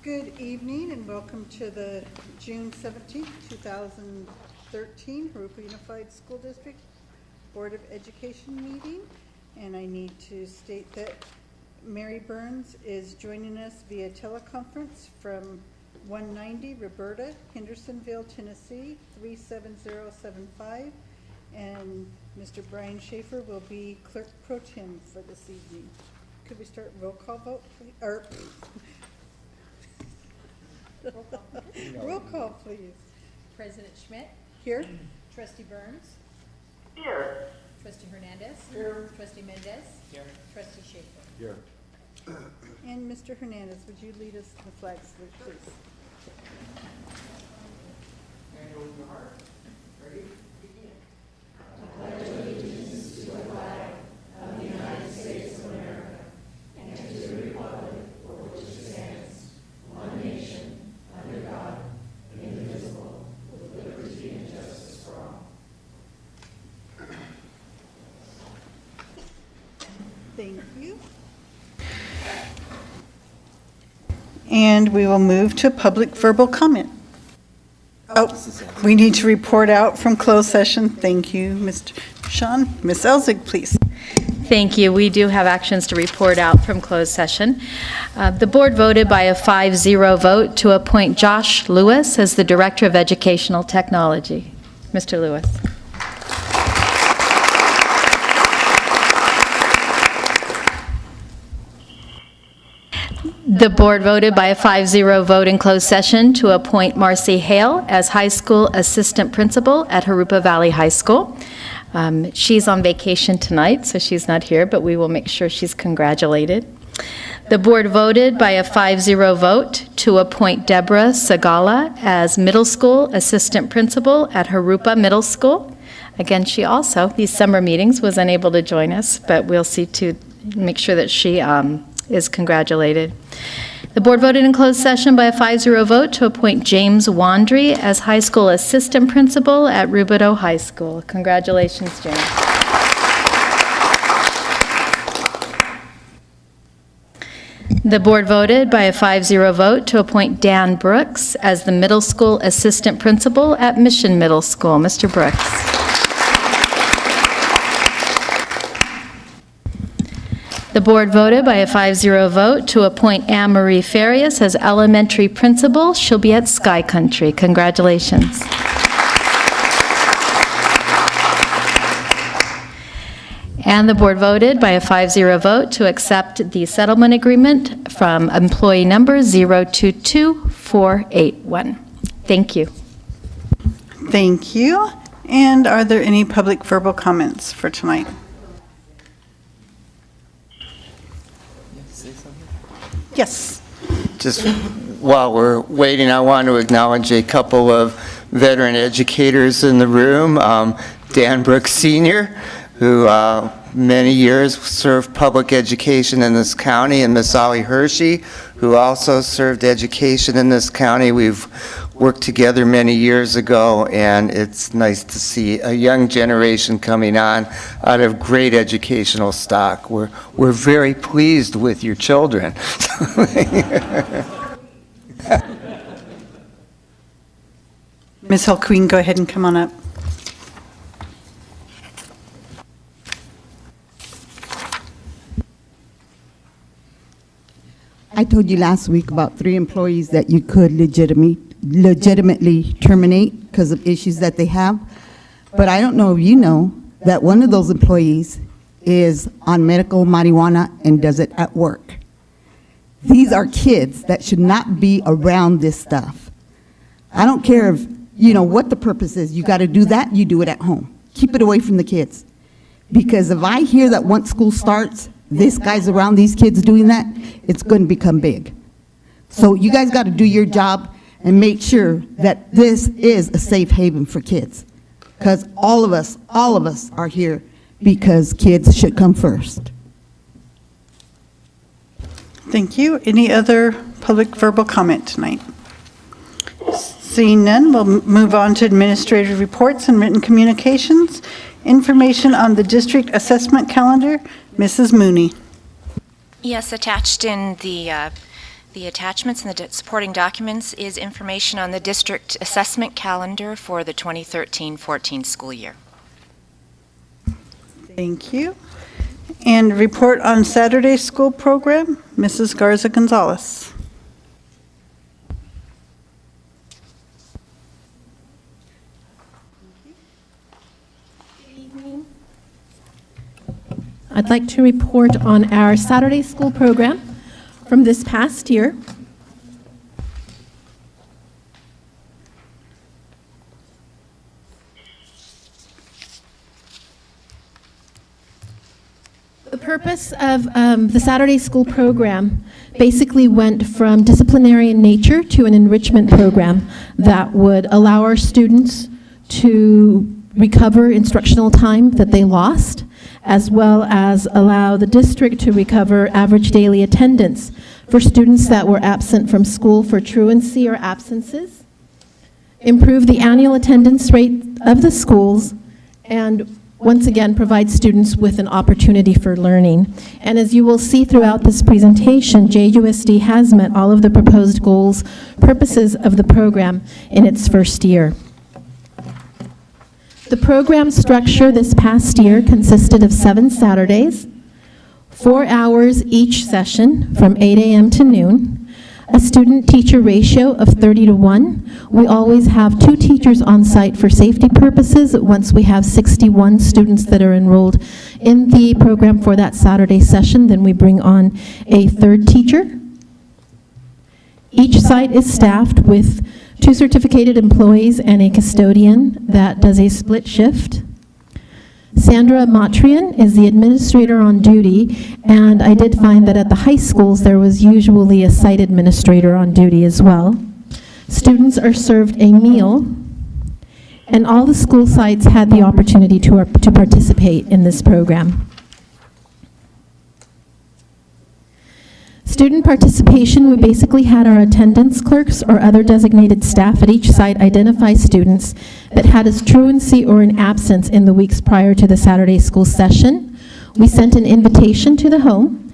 Good evening and welcome to the June 17th, 2013 Jurupa Unified School District Board of Education meeting. And I need to state that Mary Burns is joining us via teleconference from 190 Roberta, Hendersonville, Tennessee, 37075. And Mr. Brian Schaefer will be clerk pro tem for this evening. Could we start roll call vote, please? Or roll call, please. President Schmidt. Here. Trustee Burns. Here. Trustee Hernandez. Here. Trustee Mendez. Here. Trustee Schaefer. Here. And Mr. Hernandez, would you lead us in the flag salute, please? And open your heart. Ready? Begin. Thank you. And we will move to public verbal comment. Oh, we need to report out from closed session. Thank you, Mr. Sean. Ms. Elzig, please. Thank you. We do have actions to report out from closed session. The board voted by a 5-0 vote to appoint Josh Lewis as the Director of Educational Technology. Mr. Lewis. The board voted by a 5-0 vote in closed session to appoint Marcy Hale as High School Assistant Principal at Jurupa Valley High School. She's on vacation tonight, so she's not here, but we will make sure she's congratulated. The board voted by a 5-0 vote to appoint Deborah Sagala as Middle School Assistant Principal at Jurupa Middle School. Again, she also, these summer meetings, was unable to join us, but we'll see to make sure that she is congratulated. The board voted in closed session by a 5-0 vote to appoint James Wandry as High School Assistant Principal at Rubidoux High School. Congratulations, James. The board voted by a 5-0 vote to appoint Dan Brooks as the Middle School Assistant Principal at Mission Middle School. Mr. Brooks. The board voted by a 5-0 vote to appoint Anne-Marie Farias as elementary principal. She'll be at Sky Country. Congratulations. And the board voted by a 5-0 vote to accept the settlement agreement from employee number 022481. Thank you. Thank you. And are there any public verbal comments for tonight? Yes. Just while we're waiting, I want to acknowledge a couple of veteran educators in the room. Dan Brooks Sr., who many years served public education in this county, and Miss Ollie Hershey, who also served education in this county. We've worked together many years ago, and it's nice to see a young generation coming on out of great educational stock. We're very pleased with your children. Ms. Hulqueen, go ahead and come on up. I told you last week about 3 employees that you could legitimately terminate because of issues that they have. But I don't know if you know that one of those employees is on medical marijuana and does it at work. These are kids that should not be around this stuff. I don't care if, you know, what the purpose is. You got to do that, you do it at home. Keep it away from the kids. Because if I hear that once school starts, this guy's around these kids doing that, it's going to become big. So you guys got to do your job and make sure that this is a safe haven for kids. Because all of us are here because kids should come first. Thank you. Any other public verbal comment tonight? Seeing none, we'll move on to administrative reports and written communications. Information on the district assessment calendar. Mrs. Mooney. Yes, attached in the The attachments and the supporting documents is information on the district assessment calendar for the 2013-14 school year. Thank you. And report on Saturday school program, Mrs. Garza Gonzalez. I'd like to report on our Saturday school program from this past year. The purpose of the Saturday school program basically went from disciplinary in nature to an enrichment program that would allow our students to recover instructional time that they lost, as well as allow the district to recover average daily attendance for students that were absent from school for truancy or absences, improve the annual attendance rate of the schools, and once again provide students with an opportunity for learning. And as you will see throughout this presentation, JUSD has met all of the proposed goals, purposes of the program in its first year. The program structure this past year consisted of 7 Saturdays, 4 hours each session from 8 a.m. to noon, a student-teacher ratio of 30-to-1. We always have 2 teachers on site for safety purposes once we have 61 students that are enrolled in the program for that Saturday session. Then we bring on a 3rd teacher. Each site is staffed with 2 certificated employees and a custodian that does a split shift. Sandra Matrian is the administrator on duty, and I did find that at the high schools there was usually a site administrator on duty as well. Students are served a meal, and all the school sites had the opportunity to participate in this program. Student participation, we basically had our attendance clerks or other designated staff at each site identify students that had a truancy or an absence in the weeks prior to the Saturday school session. We sent an invitation to the home,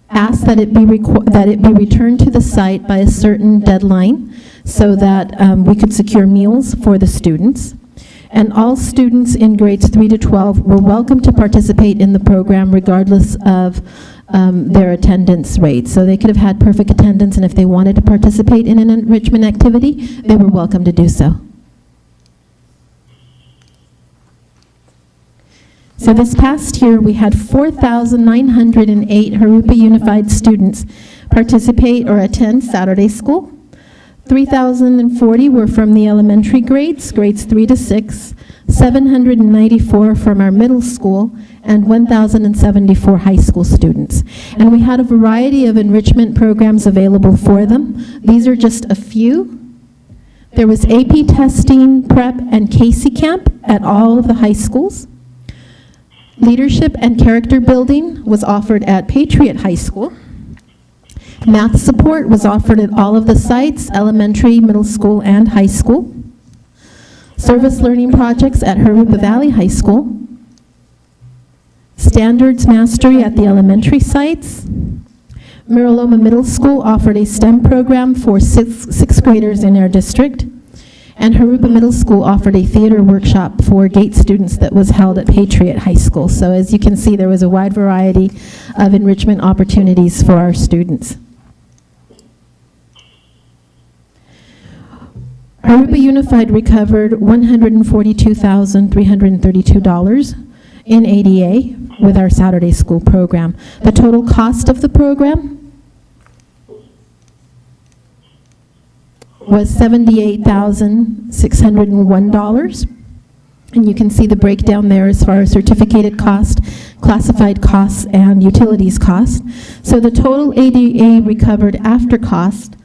asked that it be returned to the site by a certain deadline so that we could secure meals for the students. And all students in grades 3 to 12 were welcome to participate in the program regardless of their attendance rate. So they could have had perfect attendance, and if they wanted to participate in an enrichment activity, they were welcome to do so. So this past year, we had 4,908 Jurupa Unified students participate or attend Saturday school. 3,040 were from the elementary grades, grades 3 to 6, 794 from our middle school, and 1,074 high school students. And we had a variety of enrichment programs available for them. These are just a few. There was AP testing, prep, and Casey camp at all of the high schools. Leadership and character building was offered at Patriot High School. Math support was offered at all of the sites, elementary, middle school, and high school. Service learning projects at Jurupa Valley High School. Standards mastery at the elementary sites. Miraloma Middle School offered a STEM program for sixth graders in our district. And Jurupa Middle School offered a theater workshop for GATE students that was held at Patriot High School. So as you can see, there was a wide variety of enrichment opportunities for our students. Jurupa Unified recovered $142,332 in ADA with our Saturday school program. The total cost of the program was $78,601. And you can see the breakdown there as far as certificated cost, classified costs, and utilities cost. So the total ADA recovered after cost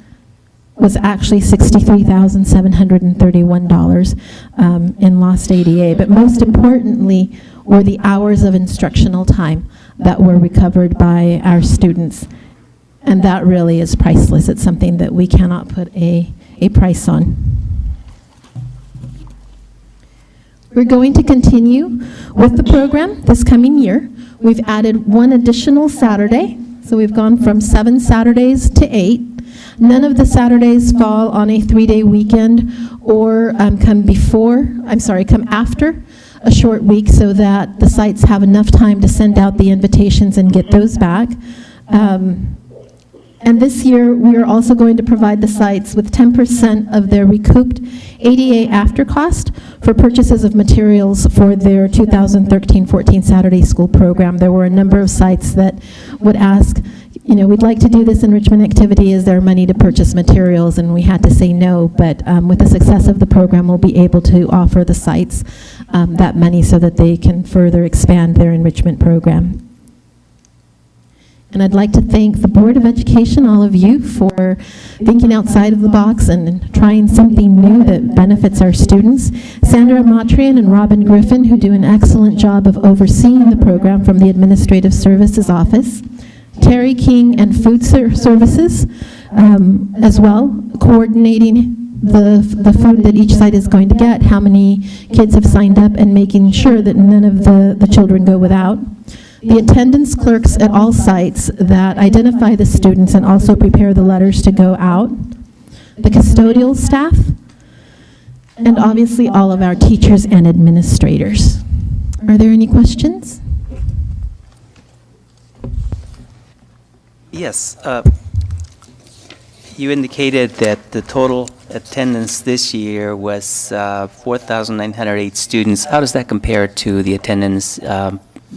was actually $63,731 in lost ADA. But most importantly were the hours of instructional time that were recovered by our students. And that really is priceless. It's something that we cannot put a price on. We're going to continue with the program this coming year. We've added one additional Saturday, so we've gone from 7 Saturdays to 8. None of the Saturdays fall on a 3-day weekend or come after a short week so that the sites have enough time to send out the invitations and get those back. And this year, we are also going to provide the sites with 10% of their recouped ADA after cost for purchases of materials for their 2013-14 Saturday school program. There were a number of sites that would ask, we'd like to do this enrichment activity. Is there money to purchase materials? And we had to say no, but with the success of the program, we'll be able to offer the sites that money so that they can further expand their enrichment program. And I'd like to thank the Board of Education, all of you, for thinking outside of the box and trying something new that benefits our students. Sandra Matrian and Robin Griffin, who do an excellent job of overseeing the program from the Administrative Services Office. Terry King and Food Services as well, coordinating the food that each site is going to get, how many kids have signed up, and making sure that none of the children go without. The attendance clerks at all sites that identify the students and also prepare the letters to go out. The custodial staff, and obviously all of our teachers and administrators. Are there any questions? Yes. You indicated that the total attendance this year was 4,908 students. How does that compare to the attendance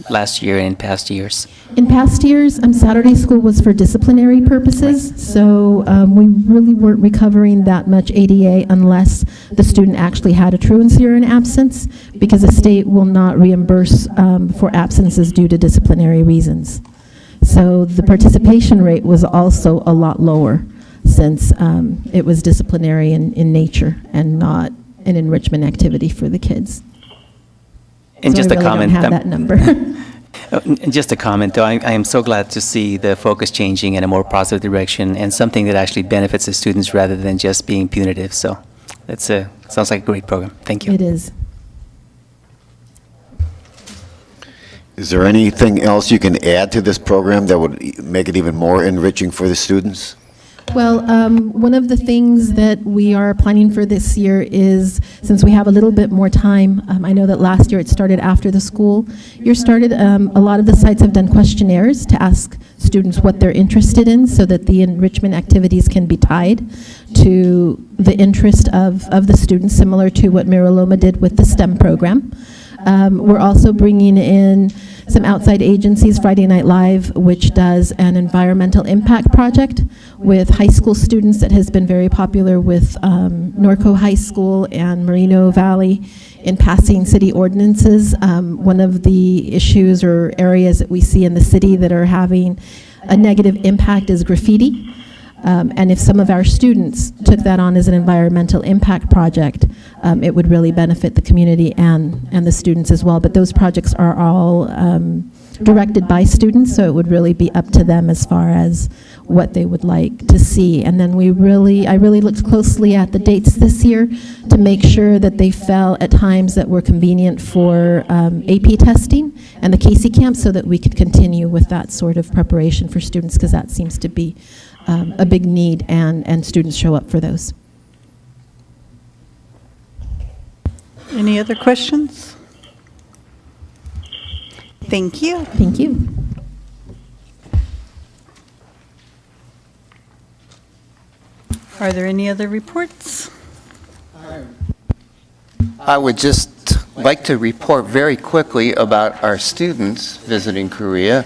last year and in past years? In past years, Saturday school was for disciplinary purposes, right. So we really weren't recovering that much ADA unless the student actually had a truancy or an absence, because the state will not reimburse for absences due to disciplinary reasons. So the participation rate was also a lot lower since it was disciplinary in nature and not an enrichment activity for the kids. And so just I really a comment. Don't have that number. Just a comment, though. I am so glad to see the focus changing in a more positive direction and something that actually benefits the students rather than just being punitive. So that's sounds like a great program. Thank you. It is. Is there anything else you can add to this program that would make it even more enriching for the students? Well, one of the things that we are planning for this year is, since we have a little bit more time, I know that last year it started after the school year started, a lot of the sites have done questionnaires to ask students what they're interested in so that the enrichment activities can be tied to the interest of the students, similar to what Mira Loma did with the STEM program. We're also bringing in some outside agencies, Friday Night Live, which does an environmental impact project with high school students that has been very popular with Norco High School and Merino Valley in passing city ordinances. One of the issues or areas that we see in the city that are having a negative impact is graffiti. And if some of our students took that on as an environmental impact project, it would really benefit the community and the students as well. But those projects are all directed by students, so it would really be up to them as far as what they would like to see. And then I really looked closely at the dates this year to make sure that they fell at times that were convenient for AP testing and the Casey camp, so that we could continue with that sort of preparation for students, because that seems to be a big need, and students show up for those. Any other questions? Thank you. Thank you. Are there any other reports? I would just like to report very quickly about our students visiting Korea.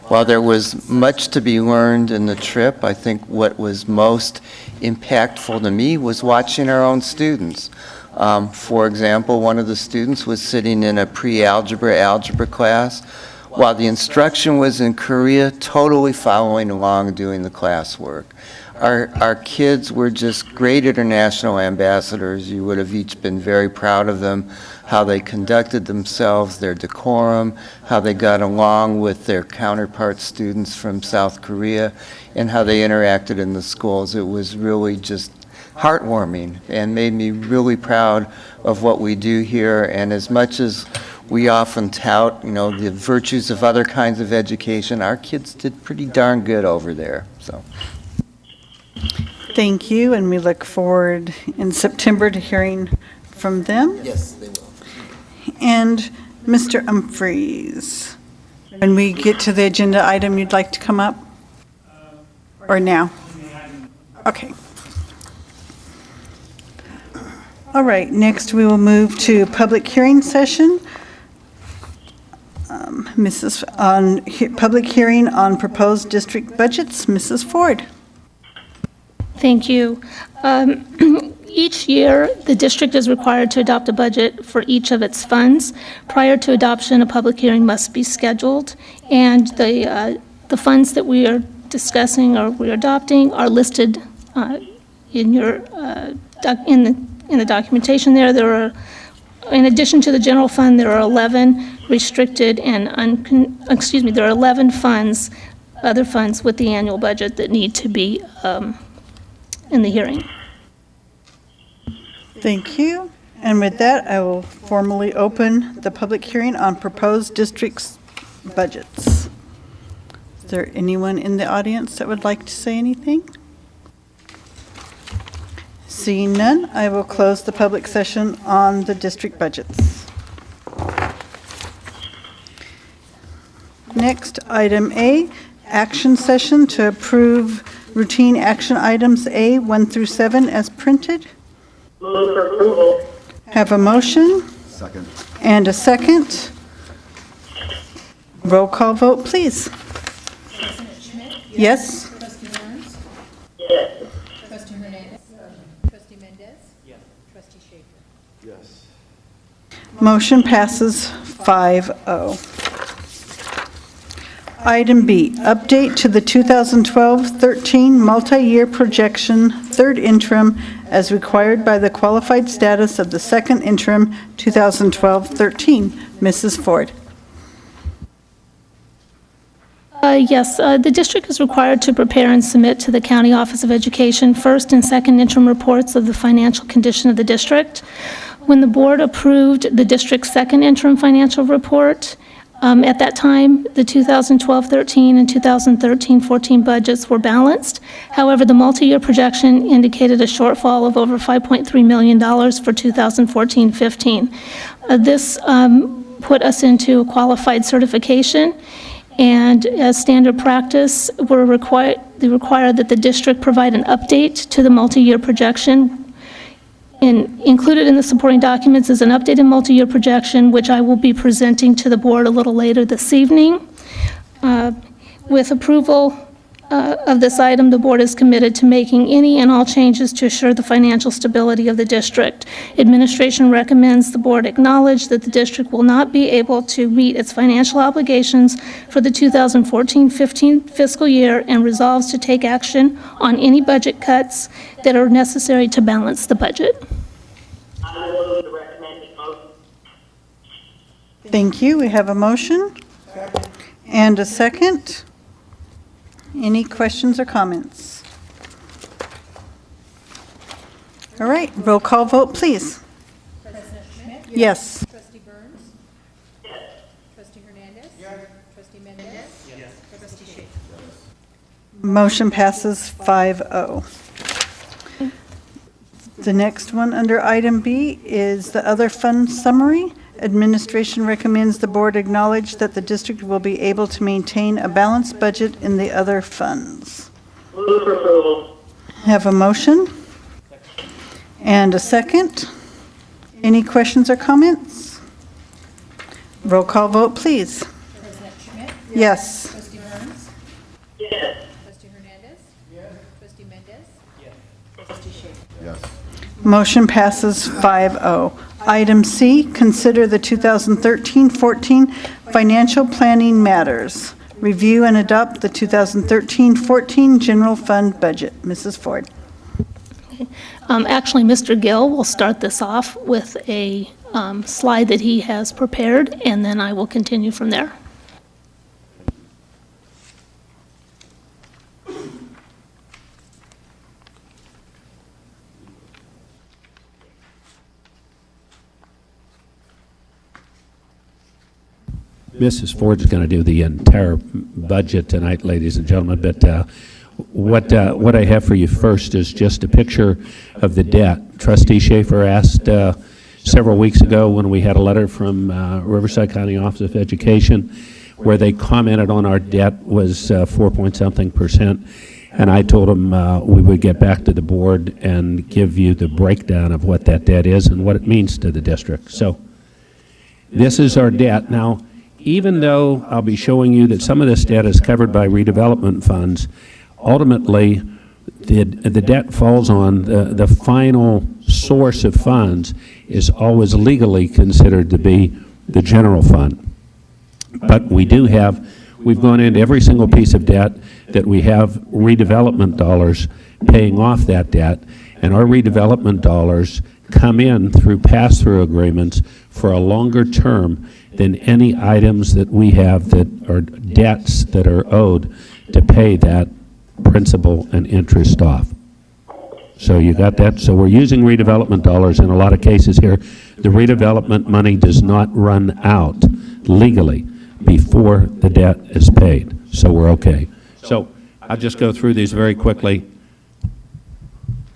While there was much to be learned in the trip, I think what was most impactful to me was watching our own students. For example, one of the students was sitting in a pre-algebra algebra class while the instruction was in Korea, totally following along doing the classwork. Our kids were just great international ambassadors. You would have each been very proud of them, how they conducted themselves, their decorum, how they got along with their counterpart students from South Korea, and how they interacted in the schools. It was really just heartwarming and made me really proud of what we do here. And as much as we often tout, the virtues of other kinds of education, our kids did pretty darn good over there. So. Thank you, and we look forward in September to hearing from them. Yes, they will. And Mr. Humphreys, when we get to the agenda item, you'd like to come up? Or now? Okay. All right, next we will move to public hearing session. Public hearing on proposed district budgets. Mrs. Ford. Thank you. Each year, the district is required to adopt a budget for each of its funds. Prior to adoption, a public hearing must be scheduled, and the funds that we are discussing or we're adopting are listed in the documentation there. There are, in addition to the general fund, there are 11 restricted and there are 11 funds, other funds with the annual budget that need to be in the hearing. Thank you. And with that, I will formally open the public hearing on proposed districts' budgets. Is there anyone in the audience that would like to say anything? Seeing none, I will close the public session on the district budgets. Next, item A, action session to approve routine action items A 1 through 7 as printed. Move for approval. Have a motion? Second. And a second. Roll call vote, please. President Schmidt? Yes? Trustee Burns? Yes. Trustee Hernandez? Trustee Mendez? Yes. Trustee Schaefer? Yes. Motion passes 5-0. Item B, update to the 2012-13 multi-year projection, third interim, as required by the qualified status of the second interim 2012-13. Mrs. Ford. Yes, the district is required to prepare and submit to the County Office of Education first and second interim reports of the financial condition of the district. When the board approved the district's second interim financial report, at that time, the 2012-13 and 2013-14 budgets were balanced. However, the multi-year projection indicated a shortfall of over $5.3 million for 2014-15. This put us into a qualified certification, and as standard practice, they require that the district provide an update to the multi-year projection. Included in the supporting documents is an updated multi-year projection, which I will be presenting to the board a little later this evening. With approval of this item, the board is committed to making any and all changes to assure the financial stability of the district. Administration recommends the board acknowledge that the district will not be able to meet its financial obligations for the 2014-15 fiscal year and resolves to take action on any budget cuts that are necessary to balance the budget. I move the recommended motion. Thank you. We have a motion and a second. Any questions or comments? All right, roll call vote, please. President Schmidt? Yes. Trustee Burns? Yes. Trustee Hernandez? Yes. Trustee Mendez? Yes. Trustee Schaefer? Motion passes 5-0. The next one under item B is the other fund summary. Administration recommends the board acknowledge that the district will be able to maintain a balanced budget in the other funds. Move for approval. Have a motion and a second. Any questions or comments? Roll call vote, please. President Schmidt? Yes. Trustee Burns? Yes. Trustee Hernandez? Yes. Trustee Mendez? Yes. Trustee Schaefer? Yes. Motion passes 5-0. Item C, consider the 2013-14 financial planning matters. Review and adopt the 2013-14 general fund budget. Mrs. Ford. Actually, Mr. Gill will start this off with a slide that he has prepared, and then I will continue from there. Mrs. Ford's going to do the entire budget tonight, ladies and gentlemen, but What I have for you first is just a picture of the debt. Trustee Schaefer asked several weeks ago when we had a letter from Riverside County Office of Education where they commented on our debt was 4-point-something%. And I told them we would get back to the board and give you the breakdown of what that debt is and what it means to the district. So this is our debt. Now, even though I'll be showing you that some of this debt is covered by redevelopment funds, ultimately the debt falls on the final source of funds is always legally considered to be the general fund. But we do have, we've gone into every single piece of debt that we have redevelopment dollars paying off that debt, and our redevelopment dollars come in through pass-through agreements for a longer term than any items that we have that are debts that are owed to pay that principal and interest off. So you got that? So we're using redevelopment dollars in a lot of cases here. The redevelopment money does not run out legally before the debt is paid. So we're okay. So I'll just go through these very quickly.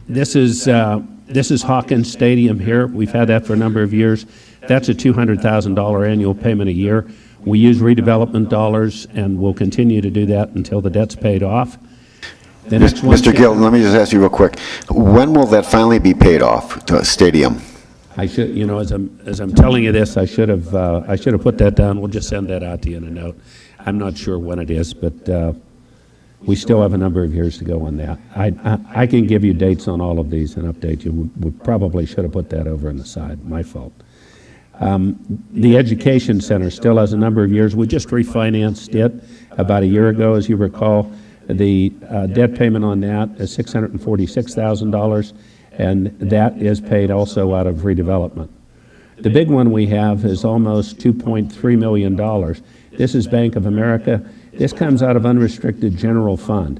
This is Hawkins Stadium here. We've had that for a number of years. That's a $200,000 annual payment a year. We use redevelopment dollars, and we'll continue to do that until the debt's paid off. The next one, Mr. Gill, let me just ask you real quick. When will that finally be paid off, the stadium? I should, you know, as I'm telling you this, I should have put that down. We'll just send that out to you in a note. I'm not sure when it is, but we still have a number of years to go on that. I can give you dates on all of these and update you. We probably should have put that over on the side. My fault. The Education Center still has a number of years. We just refinanced it about a year ago, as you recall. The debt payment on that is $646,000, and that is paid also out of redevelopment. The big one we have is almost $2.3 million. This is Bank of America. This comes out of unrestricted general fund.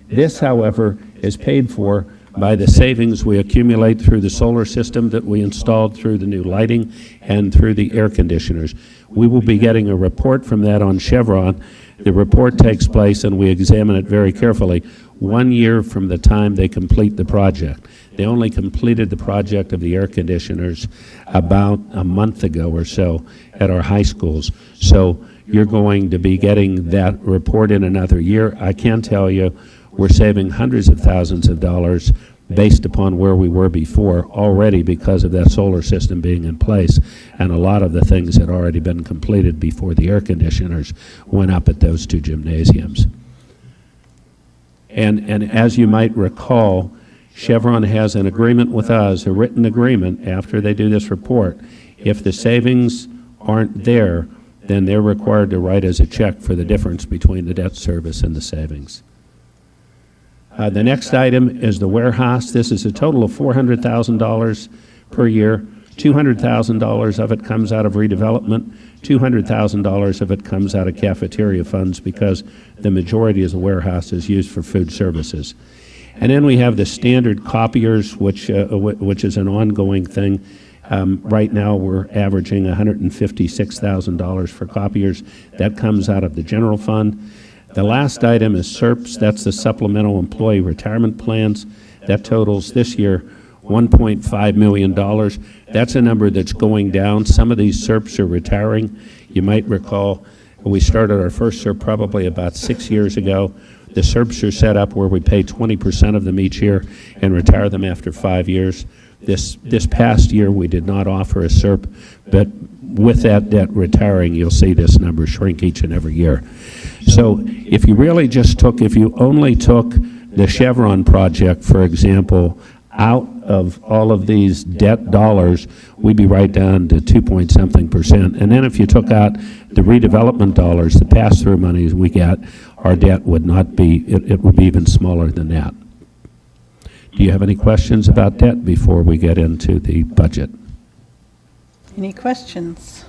This, however, is paid for by the savings we accumulate through the solar system that we installed, through the new lighting, and through the air conditioners. We will be getting a report from that on Chevron. The report takes place, and we examine it very carefully 1 year from the time they complete the project. They only completed the project of the air conditioners about a month ago or so at our high schools. So you're going to be getting that report in another year. I can tell you we're saving hundreds of thousands of dollars based upon where we were before already because of that solar system being in place, and a lot of the things had already been completed before the air conditioners went up at those two gymnasiums. And as you might recall, Chevron has an agreement with us, a written agreement after they do this report. If the savings aren't there, then they're required to write us a check for the difference between the debt service and the savings. The next item is the warehouse. This is a total of $400,000 per year. $200,000 of it comes out of redevelopment. $200,000 of it comes out of cafeteria funds because the majority of the warehouse is used for food services. And then we have the standard copiers, which is an ongoing thing. Right now we're averaging $156,000 for copiers. That comes out of the general fund. The last item is SERPs. That's the Supplemental Employee Retirement Plans. That totals this year $1.5 million. That's a number that's going down. Some of these SERPs are retiring. You might recall we started our first SERP probably about 6 years ago. The SERPs are set up where we pay 20% of them each year and retire them after 5 years. This past year we did not offer a SERP, but with that debt retiring, you'll see this number shrink each and every year. So if you really just took, if you only took the Chevron project, for example, out of all of these debt dollars, we'd be right down to 2-point-something%. And then if you took out the redevelopment dollars, the pass-through monies we get, our debt would not be, it would be even smaller than that. Do you have any questions about debt before we get into the budget? Any questions?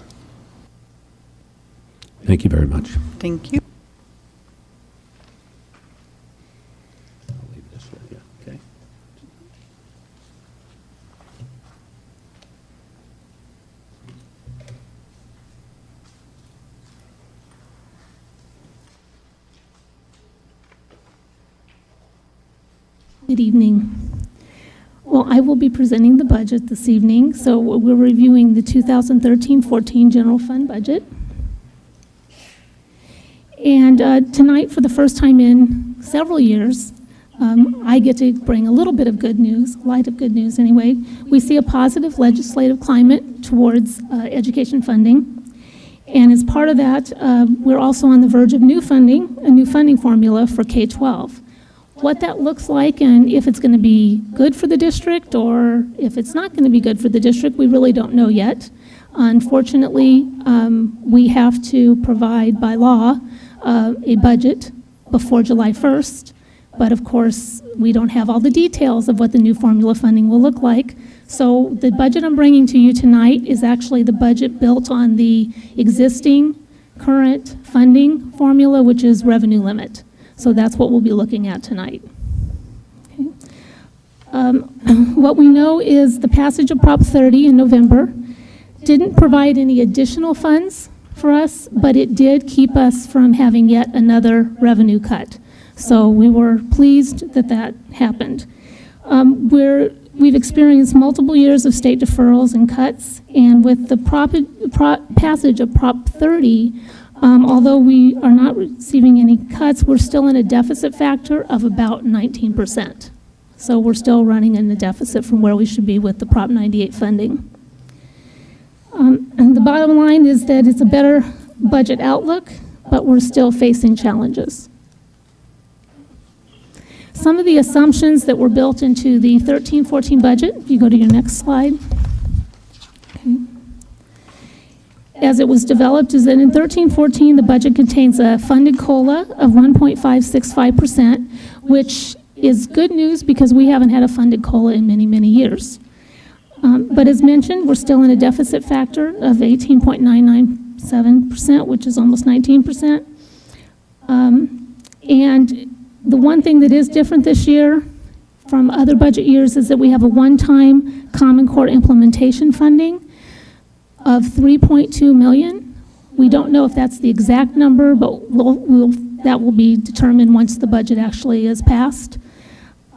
Thank you very much. Thank you. I'll leave this with you, okay? Good evening. Well, I will be presenting the budget this evening. So we're reviewing the 2013-14 general fund budget. And tonight, for the first time in several years, I get to bring a little bit of good news, light of good news anyway. We see a positive legislative climate towards education funding. And as part of that, we're also on the verge of a new funding formula for K-12. What that looks like and if it's going to be good for the district or if it's not going to be good for the district, we really don't know yet. Unfortunately, we have to provide by law a budget before July 1st, but of course, we don't have all the details of what the new formula funding will look like. So the budget I'm bringing to you tonight is actually the budget built on the existing current funding formula, which is revenue limit. So that's what we'll be looking at tonight. Okay. What we know is the passage of Prop 30 in November didn't provide any additional funds for us, but it did keep us from having yet another revenue cut. So we were pleased that that happened. We've experienced multiple years of state deferrals and cuts, and with the passage of Prop 30, although we are not receiving any cuts, we're still in a deficit factor of about 19%. So we're still running in the deficit from where we should be with the Prop 98 funding. And the bottom line is that it's a better budget outlook, but we're still facing challenges. Some of the assumptions that were built into the 13-14 budget, if you go to your next slide. Okay. As it was developed is that in 13-14, the budget contains a funded COLA of 1.565%, which is good news because we haven't had a funded COLA in many, many years. But as mentioned, we're still in a deficit factor of 18.997%, which is almost 19%. And the one thing that is different this year from other budget years is that we have a one-time Common Core implementation funding of $3.2 million. We don't know if that's the exact number, but that will be determined once the budget actually is passed.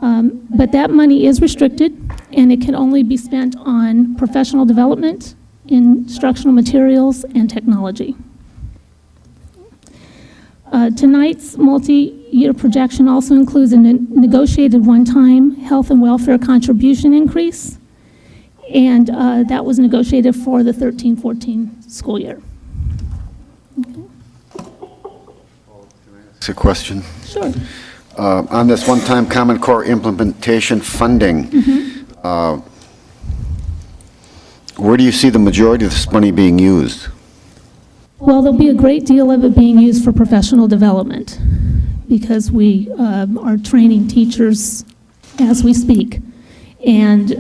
But that money is restricted, and it can only be spent on professional development, instructional materials, and technology. Tonight's multi-year projection also includes a negotiated one-time health and welfare contribution increase, and that was negotiated for the 13-14 school year. Okay. That's a question. Sure. On this one-time Common Core implementation funding, where do you see the majority of this money being used? Well, there'll be a great deal of it being used for professional development because we are training teachers as we speak. And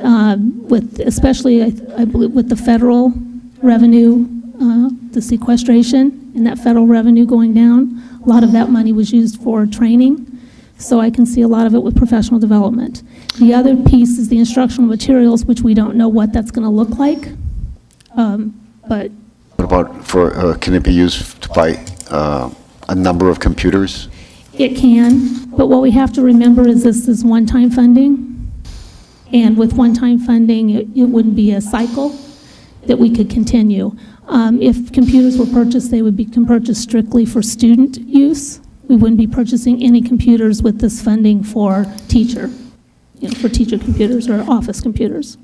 especially, I believe, with the federal revenue, the sequestration and that federal revenue going down, a lot of that money was used for training. So I can see a lot of it with professional development. The other piece is the instructional materials, which we don't know what that's going to look like. But what about can it be used to buy a number of computers? It can, but what we have to remember is this is one-time funding. And with one-time funding, it wouldn't be a cycle that we could continue. If computers were purchased, they would be purchased strictly for student use. We wouldn't be purchasing any computers with this funding for teacher computers or office computers.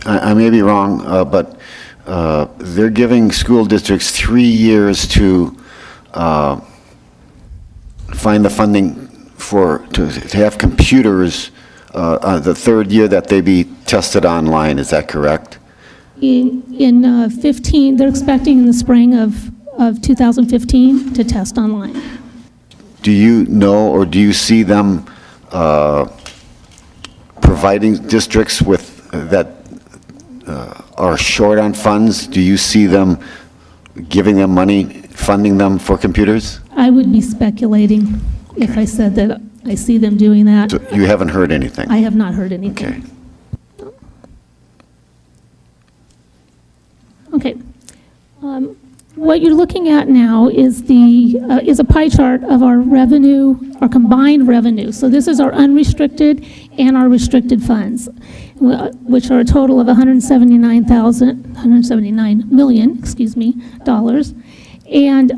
I may be wrong, but they're giving school districts 3 years to find the funding to have computers the third year that they be tested online. Is that correct? In 15, they're expecting in the spring of 2015 to test online. Do you know or do you see them providing districts with that are short on funds? Do you see them giving them money, funding them for computers? I would be speculating if I said that I see them doing that. So you haven't heard anything? I have not heard anything. Okay. Okay. what you're looking at now is is a pie chart of our revenue, our combined revenue. So this is our unrestricted and our restricted funds, which are a total of $179 million, excuse me, dollars. And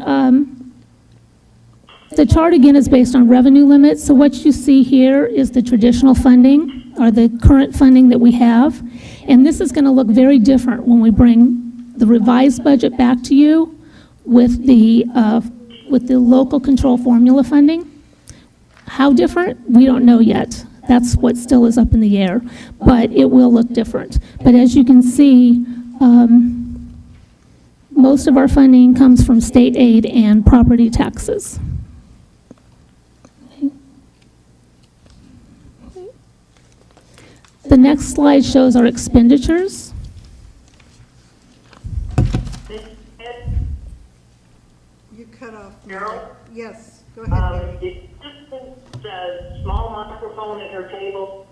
the chart again is based on revenue limits. So what you see here is the traditional funding, or the current funding that we have. And this is going to look very different when we bring the revised budget back to you with the local control formula funding. How different? We don't know yet. That's what still is up in the air, but it will look different. But as you can see, most of our funding comes from state aid and property taxes. The next slide shows our expenditures. You cut off. Carol? Yes, go ahead. The small microphone at her table,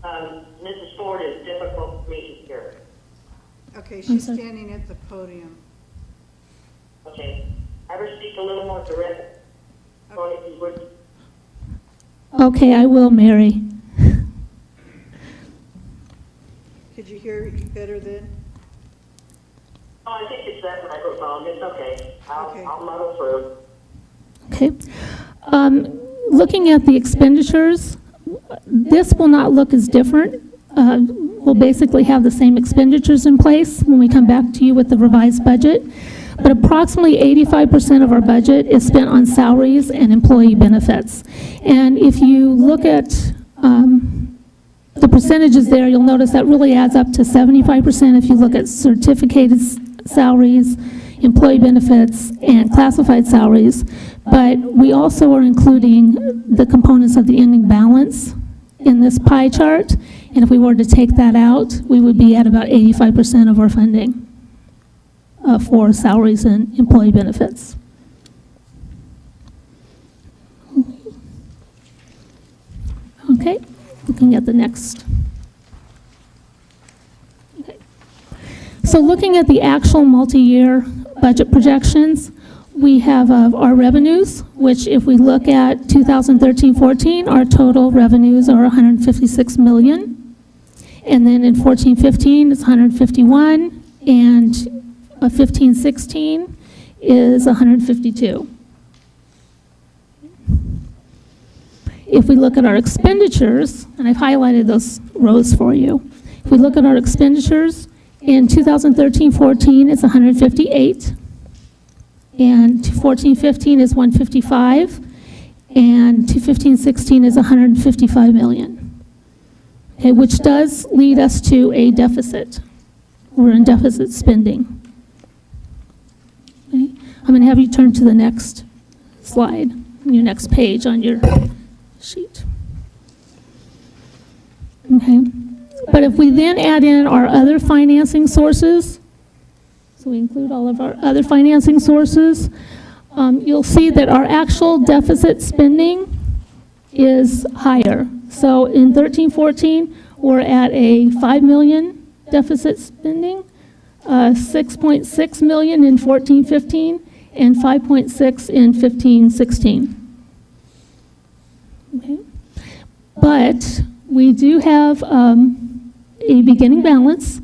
Mrs. Ford, is difficult for me to hear. Okay, she's standing at the podium. Okay. Have her speak a little more direct. Okay, I will, Mary. Could you hear better then? Oh, I think it's that microphone. It's okay. I'll muddle through. Okay. Looking at the expenditures, this will not look as different. We'll basically have the same expenditures in place when we come back to you with the revised budget. But approximately 85% of our budget is spent on salaries and employee benefits. And if you look at the percentages there, you'll notice that really adds up to 75% if you look at certificated salaries, employee benefits, and classified salaries. But we also are including the components of the ending balance in this pie chart. And if we were to take that out, we would be at about 85% of our funding for salaries and employee benefits. Okay, looking at the next. Okay. So looking at the actual multi-year budget projections, we have our revenues, which if we look at 2013-14, our total revenues are $156 million. And then in 14-15, it's 151, and 15-16 is 152. If we look at our expenditures, and I've highlighted those rows for you. If we look at our expenditures, in 2013-14, it's 158. And 14-15 is 155. And 15-16 is 155 million. Okay, which does lead us to a deficit. We're in deficit spending. Okay. I'm going to have you turn to the next slide, your next page on your sheet. Okay. But if we then add in our other financing sources, so we include all of our other financing sources, you'll see that our actual deficit spending is higher. So in 13-14, we're at a $5 million deficit spending, 6.6 million in 14-15, and 5.6 in 15-16. Okay. But we do have a beginning balance,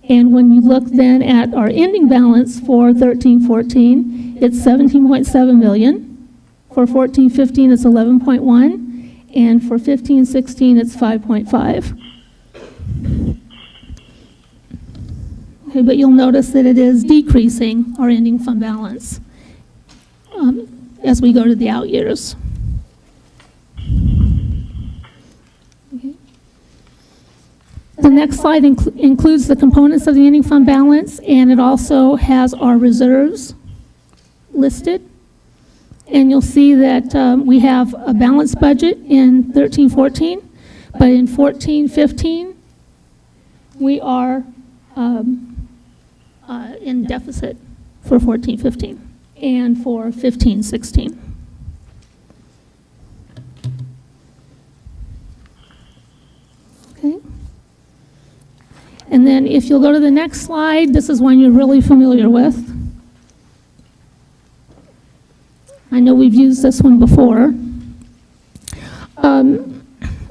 and when you look then at our ending balance for 13-14, it's 17.7 million. For 14-15, it's 11.1. And for 15-16, it's 5.5. Okay, but you'll notice that it is decreasing our ending fund balance as we go to the out years. Okay. The next slide includes the components of the ending fund balance, and it also has our reserves listed. And you'll see that we have a balanced budget in 13-14, but in 14-15, we are in deficit for 14-15 and for 15-16. Okay. And then if you'll go to the next slide, this is one you're really familiar with. I know we've used this one before.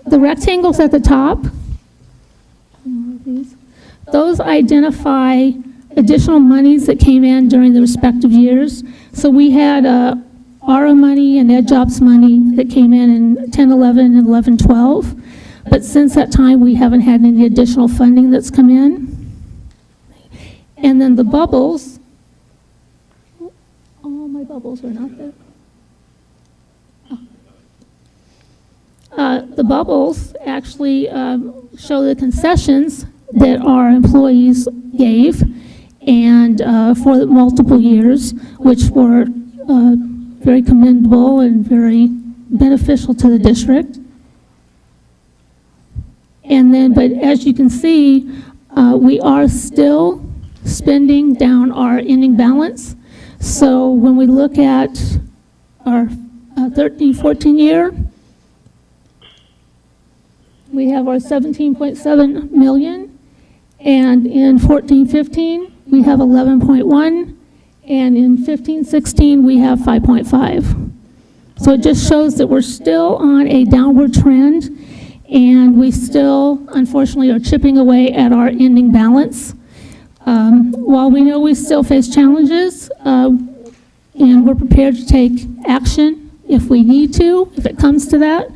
The rectangles at the top, those identify additional monies that came in during the respective years. So we had ARA money and Ed Jobs money that came in 10, 11, and 11, 12. But since that time, we haven't had any additional funding that's come in. And then the bubbles, all my bubbles are not there. The bubbles actually show the concessions that our employees gave, and for multiple years, which were very commendable and very beneficial to the district. And then, but as you can see, we are still spending down our ending balance. So when we look at our 13-14 year, we have our 17.7 million, and in 14-15 we have 11.1, and in 15-16 we have 5.5. So it just shows that we're still on a downward trend, and we still, unfortunately, are chipping away at our ending balance. While we know we still face challenges, and we're prepared to take action if we need to, if it comes to that,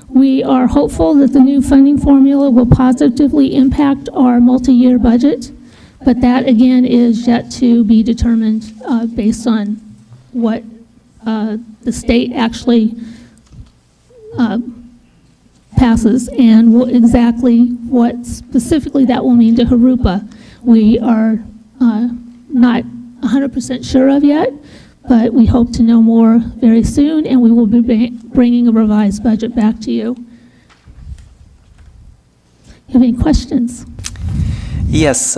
we are hopeful that the new funding formula will positively impact our multi-year budget, but that, again, is yet to be determined based on what the state actually passes and exactly what specifically that will mean to Jurupa. We are not 100% sure of yet, but we hope to know more very soon, and we will be bringing a revised budget back to you. You have any questions? Yes.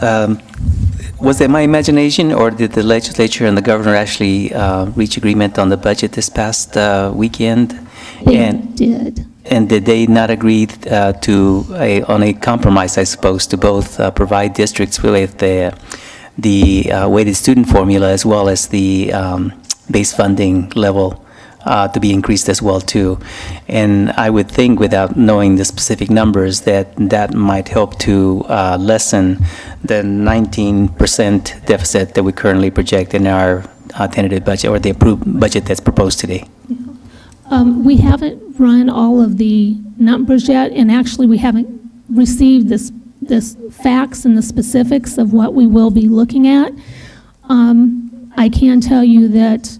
Was it my imagination, or did the legislature and the governor actually reach agreement on the budget this past weekend? They did. And did they not agree on a compromise, I suppose, to both provide districts with the weighted student formula as well as the base funding level to be increased as well too? And I would think, without knowing the specific numbers, that might help to lessen the 19% deficit that we currently project in our tentative budget, or the approved budget that's proposed today. We haven't run all of the numbers yet, and actually we haven't received this facts and the specifics of what we will be looking at. I can tell you that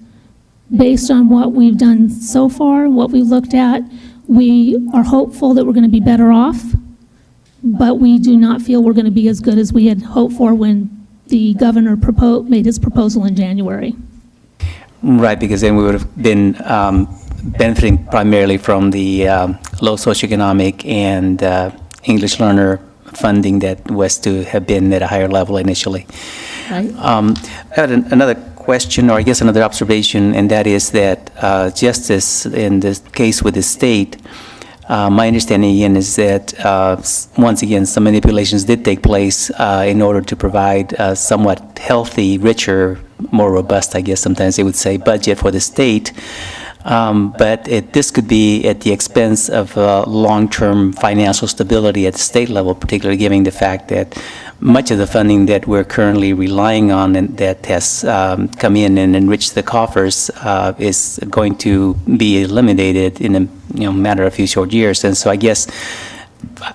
based on what we've done so far, what we've looked at, we are hopeful that we're going to be better off, but we do not feel we're going to be as good as we had hoped for when the governor made his proposal in January. Right, because then we would have been benefiting primarily from the low socioeconomic and English learner funding that was to have been at a higher level initially. Right. I had another question, or I guess another observation, and that is that just as in this case with the state, my understanding again is that once again some manipulations did take place in order to provide a somewhat healthy, richer, more robust, I guess sometimes they would say, budget for the state. But this could be at the expense of long-term financial stability at the state level, particularly given the fact that much of the funding that we're currently relying on and that has come in and enriched the coffers is going to be eliminated in a matter of a few short years. And so I guess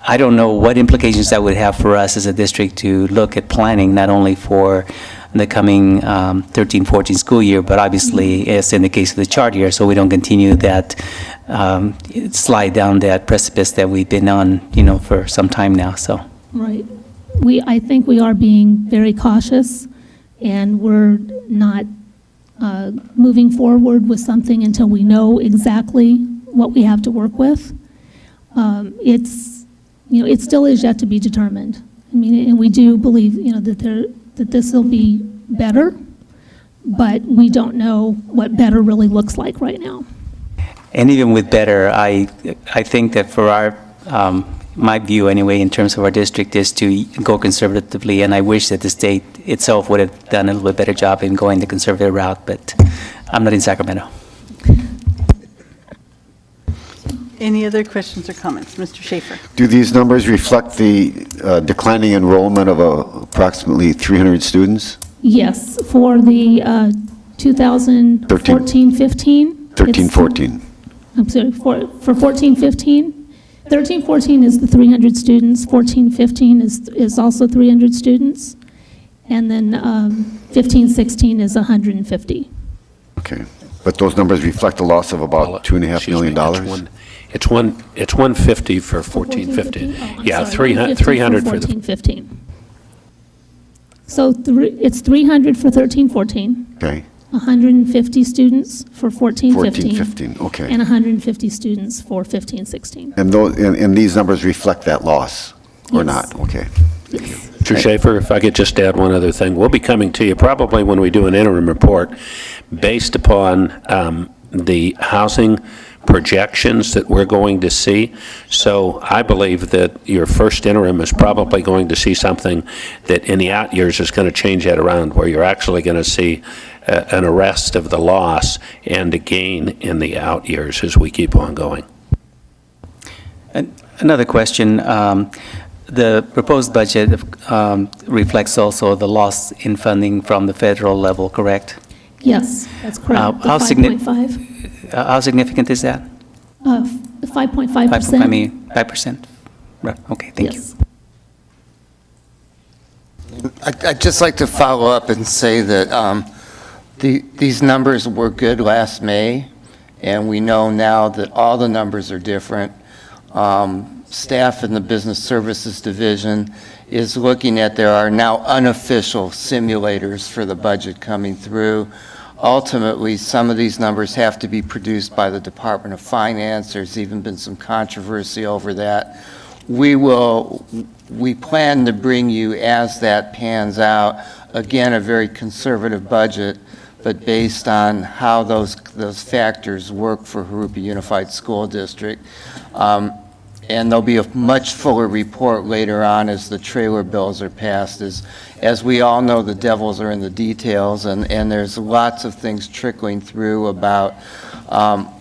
I don't know what implications that would have for us as a district to look at planning not only for the coming 13-14 school year, but obviously, as in the case of the chart year, so we don't continue that slide down that precipice that we've been on, for some time now. So right, I think we are being very cautious, and we're not moving forward with something until we know exactly what we have to work with. It still is yet to be determined. I mean, and we do believe, that this will be better, but we don't know what better really looks like right now. And even with better, I think that for our, my view anyway, in terms of our district, is to go conservatively, and I wish that the state itself would have done a little bit better job in going the conservative route, but I'm not in Sacramento. Any other questions or comments? Mr. Schaefer? Do these numbers reflect the declining enrollment of approximately 300 students? Yes, for the 2014-15. 13-14. I'm sorry, for 14-15. 13-14 is the 300 students. 14-15 is also 300 students. And then 15-16 is 150. Okay. But those numbers reflect a loss of about $2.5 million? It's 150 for 14-15. Yeah, 300 for the 14-15. So it's 300 for 13-14. Okay. 150 students for 14-15. 14-15, okay. And 150 students for 15-16. And these numbers reflect that loss, or Yes. not? Okay. Yes. Mr. Schaefer, if I could just add one other thing. We'll be coming to you probably when we do an interim report based upon the housing projections that we're going to see. So I believe that your first interim is probably going to see something that in the out years is going to change that around, where you're actually going to see an arrest of the loss and a gain in the out years as we keep on going. And another question. The proposed budget reflects also the loss in funding from the federal level, correct? Yes, that's correct. The How 5.5. How significant is that? 5.5%. I mean, 5%? Right, okay, thank you. Yes. I'd just like to follow up and say that these numbers were good last May, and we know now that all the numbers are different. Staff in the Business Services Division is looking at, there are now unofficial simulators for the budget coming through. Ultimately, some of these numbers have to be produced by the Department of Finance. There's even been some controversy over that. We plan to bring you, as that pans out, again, a very conservative budget, but based on how those factors work for Jurupa Unified School District. And there'll be a much fuller report later on as the trailer bills are passed. As we all know, the devils are in the details, and there's lots of things trickling through about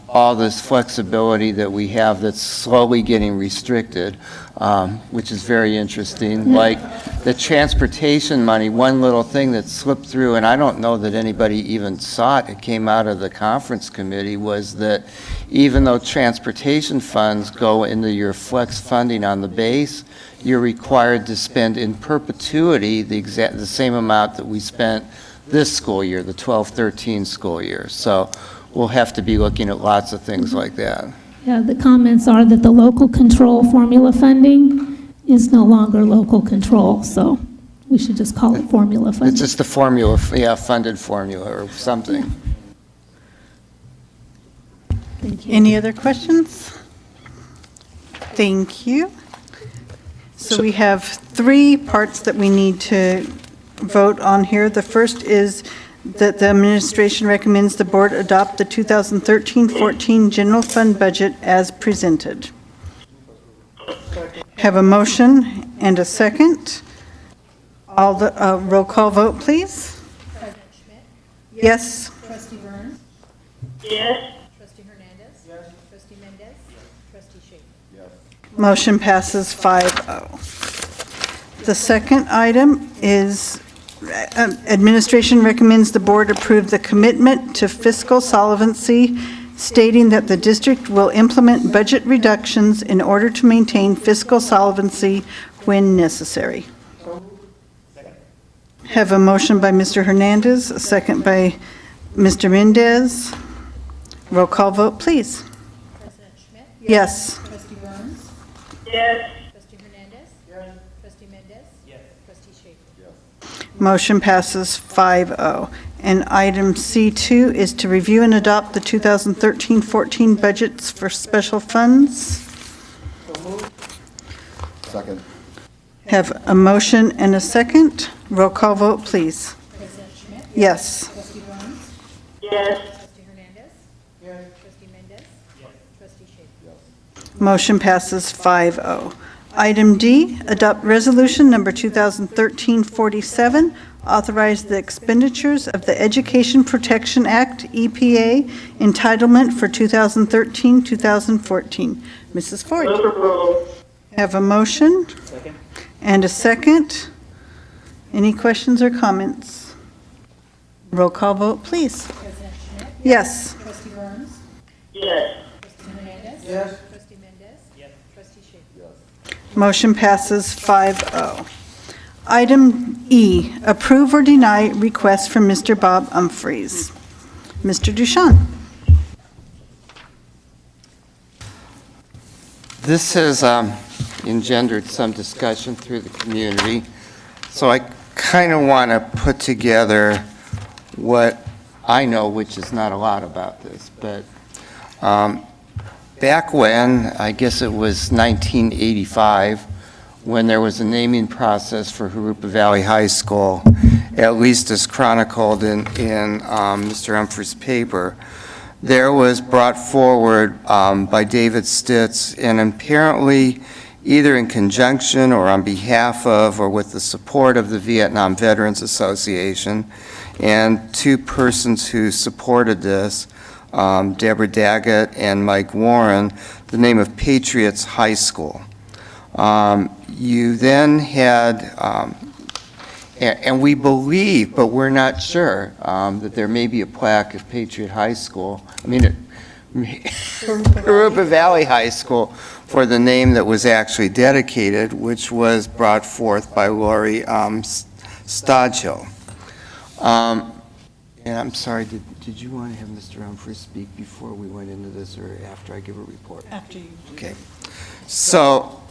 all this flexibility that we have that's slowly getting restricted, which is very interesting. Like the transportation money, one little thing that slipped through, and I don't know that anybody even saw it, it came out of the conference committee, was that even though transportation funds go into your flex funding on the base, you're required to spend in perpetuity the same amount that we spent this school year, the 12-13 school year. So we'll have to be looking at lots of things like that. Yeah, the comments are that the local control formula funding is no longer local control, so we should just call it formula funding. It's just the formula, yeah, funded formula or something. Thank you. Any other questions? Thank you. So we have three parts that we need to vote on here. The first is that the administration recommends the board adopt the 2013-14 general fund budget as presented. Have a motion and a second. All the roll call vote, please. President Schmidt? Yes. Trustee Burns? Yes. Trustee Hernandez? Yes. Trustee Mendez? Trustee Schaefer? Motion passes 5-0. The second item is administration recommends the board approve the commitment to fiscal solvency, stating that the district will implement budget reductions in order to maintain fiscal solvency when necessary. Have a motion by Mr. Hernandez, a second by Mr. Mendez. Roll call vote, please. President Schmidt? Yes. Trustee Burns? Yes. Trustee Hernandez? Yes. Trustee Mendez? Yes. Trustee Schaefer? Motion passes 5-0. And item C2 is to review and adopt the 2013-14 budgets for special funds. Second. President Have a motion and a second. Roll call vote, please. Schmidt? Yes. Trustee Burns? Yes. Trustee Hernandez? Yes. Trustee Mendez? Yes. Trustee Schaefer? Motion passes 5-0. Item D, adopt resolution number 2013-47, authorize the expenditures of the Education Protection Act, EPA, entitlement for 2013-2014. Mrs. Ford. Move approval. Have a motion? And a second. Any questions or comments? Roll call vote, please. President Schmidt? Yes. Trustee Burns? Yes. Trustee Hernandez? Yes. Trustee Mendez? Yes. Trustee Shafer? Motion passes 5-0. Item E, approve or deny request from Mr. Bob Humphreys. Mr. Duchamp. This has engendered some discussion through the community, so I kind of want to put together what I know, which is not a lot about this, but back when, I guess it was 1985, when there was a naming process for Jurupa Valley High School, at least as chronicled in Mr. Humphrey's paper, there was brought forward by David Stitz, and apparently either in conjunction or on behalf of or with the support of the Vietnam Veterans Association, and two persons who supported this, Deborah Daggett and Mike Warren, the name of Patriots High School. You then had, and we believe, but we're not sure, that there may be a plaque at Patriot High School, Jurupa Valley High School, for the name that was actually dedicated, which was brought forth by Lori Stodhill. And I'm sorry, did you want to have Mr. Humphreys speak before we went into this, or after I give a report? After you. Okay. So,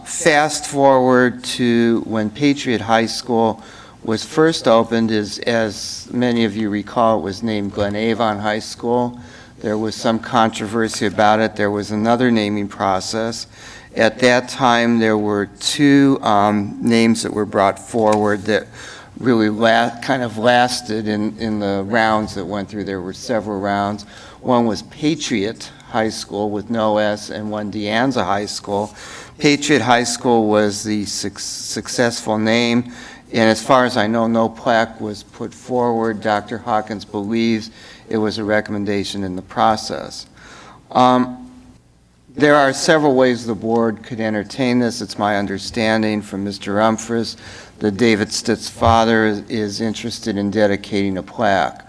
fast forward to when Patriot High School was first opened, as many of you recall, it was named Glen Avon High School. There was some controversy about it. There was another naming process. At that time, there were two names that were brought forward that really kind of lasted in the rounds that went through. There were several rounds. One was Patriot High School with no S, and one De Anza High School. Patriot High School was the successful name, and as far as I know, no plaque was put forward. Dr. Hawkins believes it was a recommendation in the process. There are several ways the board could entertain this. It's my understanding from Mr. Humphreys that David Stitt's father is interested in dedicating a plaque.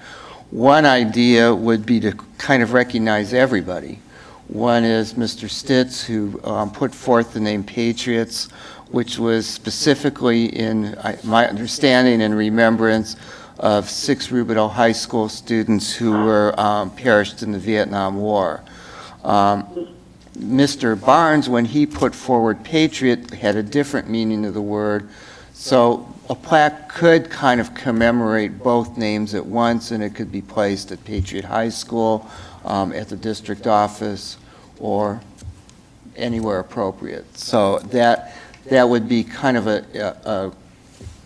One idea would be to kind of recognize everybody. One is Mr. Stitz, who put forth the name Patriots, which was specifically in my understanding and remembrance of 6 Rubidoux High School students who were perished in the Vietnam War. Mr. Barnes, when he put forward Patriot, had a different meaning of the word. So a plaque could kind of commemorate both names at once, and it could be placed at Patriot High School, at the district office, or anywhere appropriate. So that would be kind of a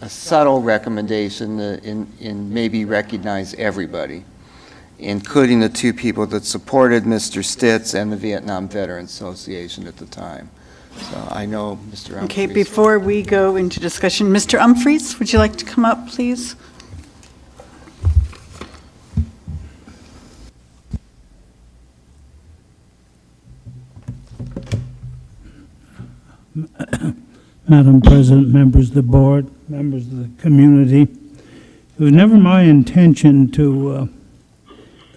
subtle recommendation in maybe recognize everybody, including the two people that supported Mr. Stitz and the Vietnam Veterans Association at the time. So I know Mr. Humphreys. Okay, before we go into discussion, Mr. Humphreys, would you like to come up, please? Madam President, members of the board, members of the community, it was never my intention to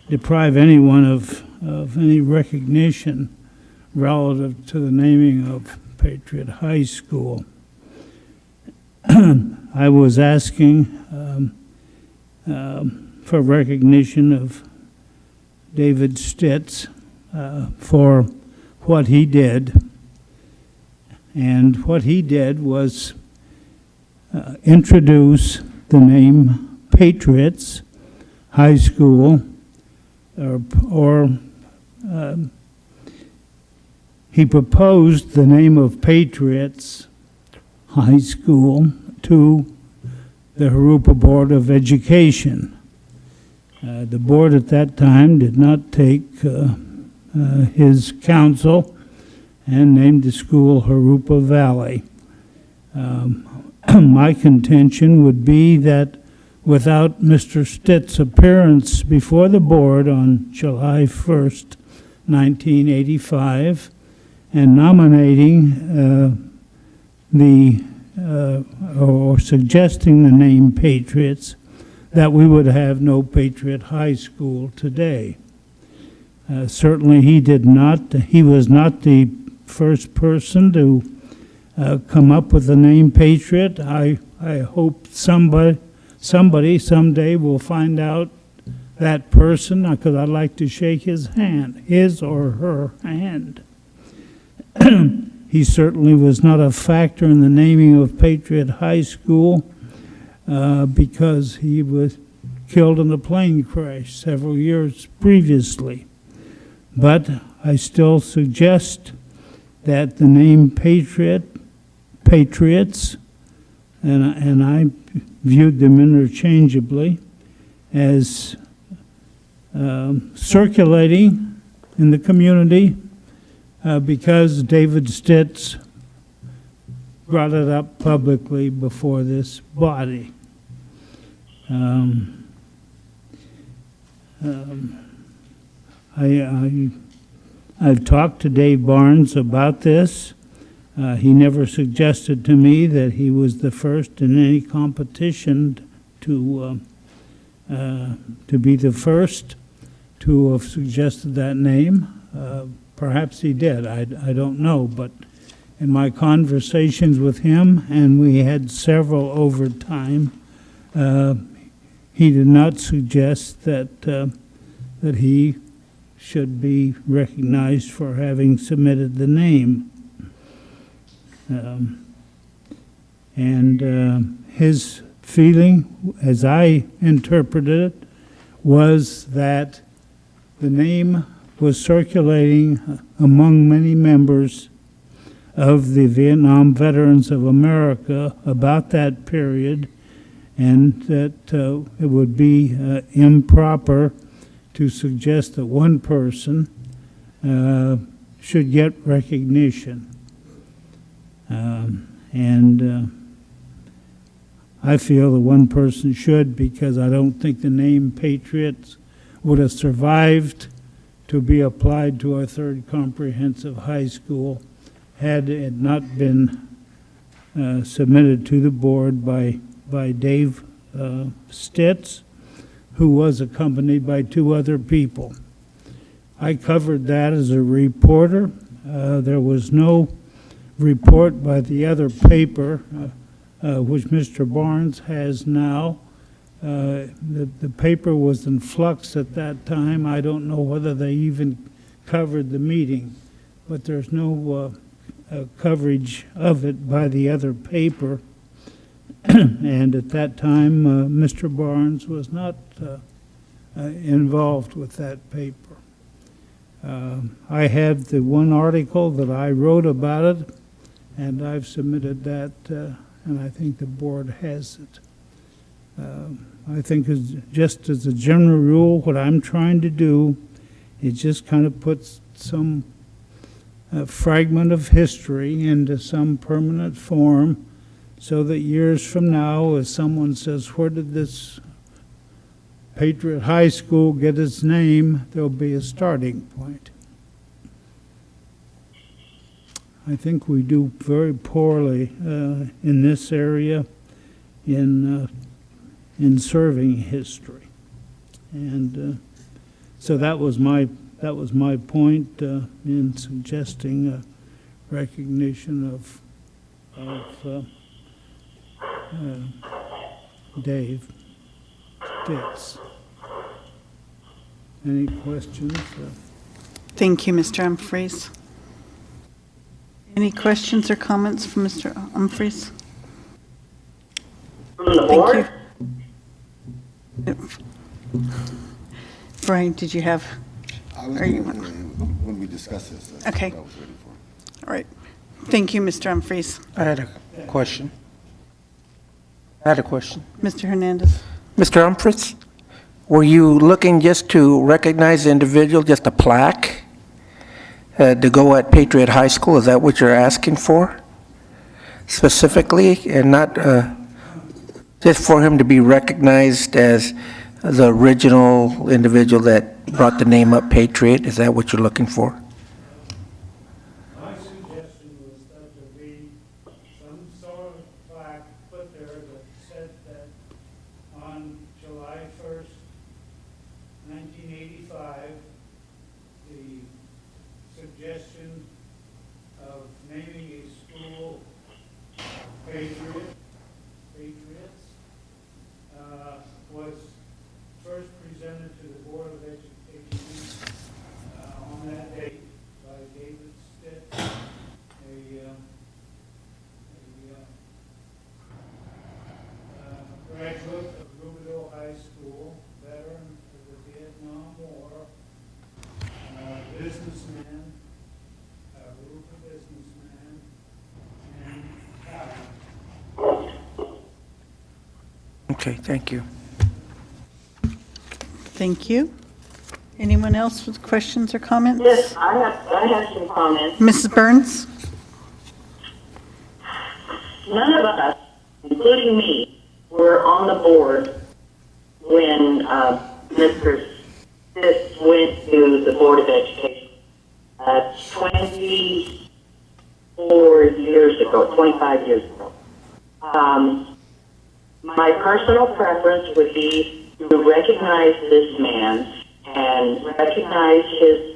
deprive anyone of any recognition relative to the naming of Patriot High School. I was asking for recognition of David Stitz for what he did. And what he did was introduce the name Patriots High School, or he proposed the name of Patriots High School to the Jurupa Board of Education. The board at that time did not take his counsel and named the school Jurupa Valley. my contention would be that without Mr. Stitt's appearance before the board on July 1st, 1985, and nominating or suggesting the name Patriots, that we would have no Patriot High School today. Certainly he did not. He was not the first person to come up with the name Patriot. I hope somebody someday will find out that person, because I'd like to shake his hand, his or her hand. He certainly was not a factor in the naming of Patriot High School because he was killed in a plane crash several years previously. But I still suggest that the name Patriots, and I viewed them interchangeably, as circulating in the community because David Stitz brought it up publicly before this body. I've talked to Dave Barnes about this. He never suggested to me that he was the first in any competition to be the first to have suggested that name. Perhaps he did, I don't know, but in my conversations with him, and we had several over time, he did not suggest that he should be recognized for having submitted the name. His feeling, as I interpreted it, was that the name was circulating among many members of the Vietnam Veterans of America about that period, and that it would be improper to suggest that one person should get recognition. I feel that one person should, because I don't think the name Patriots would have survived to be applied to our third comprehensive high school had it not been submitted to the board by Dave Stitz, who was accompanied by two other people. I covered that as a reporter. There was no report by the other paper, which Mr. Barnes has now. The paper was in flux at that time. I don't know whether they even covered the meeting, but there's no coverage of it by the other paper. And at that time, Mr. Barnes was not involved with that paper. I have the one article that I wrote about it, and I've submitted that, and I think the board has it. I think just as a general rule, what I'm trying to do is just kind of put some fragment of history into some permanent form, so that years from now, if someone says, where did this Patriot High School get its name, there'll be a starting point. I think we do very poorly in this area in serving history, and so that was my point in suggesting recognition of Dave Stitz. Any questions? Thank you, Mr. Humphreys. Any questions or comments from Mr. Humphreys? From the board? Thank you. Brian, did you have? When we discuss this. Okay. What I was waiting for. All right. Thank you, Mr. Humphreys. I had a question. Mr. Hernandez. Mr. Humphreys, were you looking just to recognize the individual, just a plaque, to go at Patriot High School? Is that what you're asking for? specifically and not just for him to be recognized as the original individual that brought the name up, Patriot? Is that what you're looking for? My suggestion was that there be some sort of plaque put there that said that on July 1st, 1985, the suggestion of naming a school Patriots, was first presented to the Board of Education on that date by David Stitt, a graduate of Rubio High School, veteran of the Vietnam War, businessman, Jurupa businessman, and Okay, thank you. Thank you. Anyone else with questions or comments? Yes, I have some comments. Mrs. Burns? None of us, including me, were on the board when Mr. Stitt went to the Board of Education 24 years ago, 25 years ago. My personal preference would be to recognize this man and recognize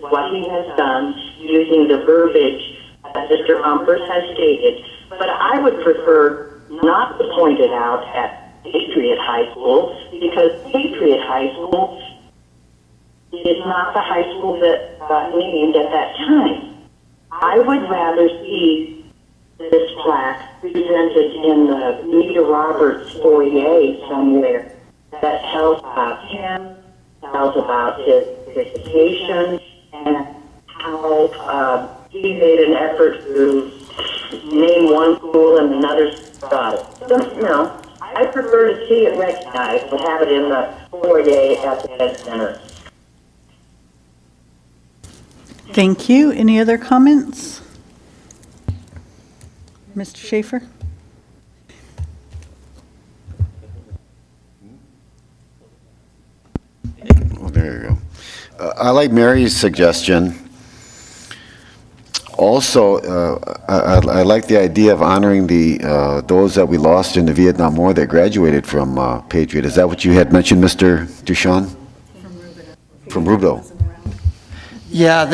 what he has done using the verbiage that Mr. Umpers has stated. But I would prefer not to point it out at Patriot High School, because Patriot High School is not the high school that got named at that time. I would rather see this plaque presented in the Nita Roberts foyer somewhere that tells about him, tells about his education, and how he made an effort to name one school and another got it. So, you know, I prefer to see it recognized and have it in the foyer at the Ed Center. Thank you. Any other comments? Mr. Schaefer? Oh, there you go. I like Mary's suggestion. Also, I like the idea of honoring those that we lost in the Vietnam War that graduated from Patriot. Is that what you had mentioned, Mr. Duchamp? From Rubio. Yeah,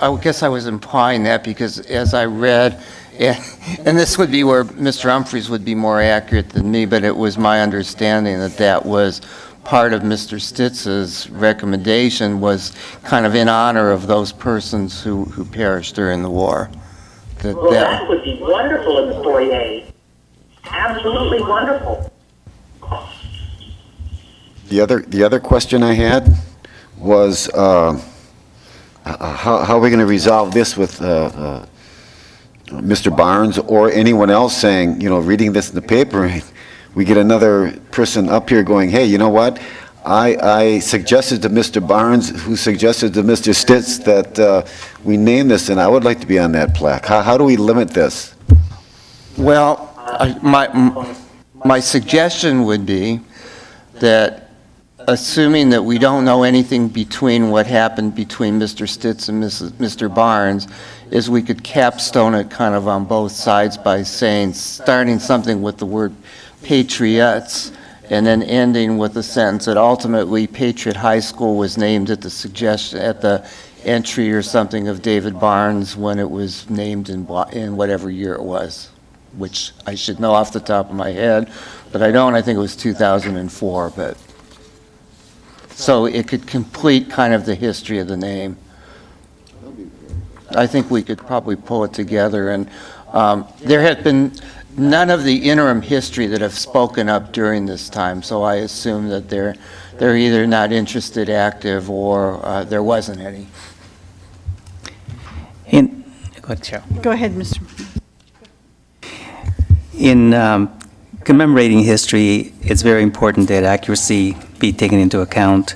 I guess I was implying that because as I read, and this would be where Mr. Humphreys would be more accurate than me, but it was my understanding that that was part of Mr. Stitz's recommendation, was kind of in honor of those persons who perished during the war. That would be wonderful in the foyer. Absolutely wonderful. The other question I had was how are we going to resolve this with Mr. Barnes or anyone else saying, you know, reading this in the paper, we get another person up here going, hey, you know what? I suggested to Mr. Barnes, who suggested to Mr. Stitz that we name this, and I would like to be on that plaque. How do we limit this? Well, my suggestion would be that, assuming that we don't know anything between what happened between Mr. Stitz and Mr. Barnes, is we could capstone it kind of on both sides by saying, starting something with the word Patriots, and then ending with the sentence that ultimately Patriot High School was named at the entry or something of David Barnes when it was named in whatever year it was, which I should know off the top of my head, but I don't. I think it was 2004, but so it could complete kind of the history of the name. I think we could probably pull it together, and there had been none of the interim history that have spoken up during this time, so I assume that they're either not interested, active, or there wasn't any. Go ahead, Cheryl. Go ahead, Mr. In commemorating history, it's very important that accuracy be taken into account.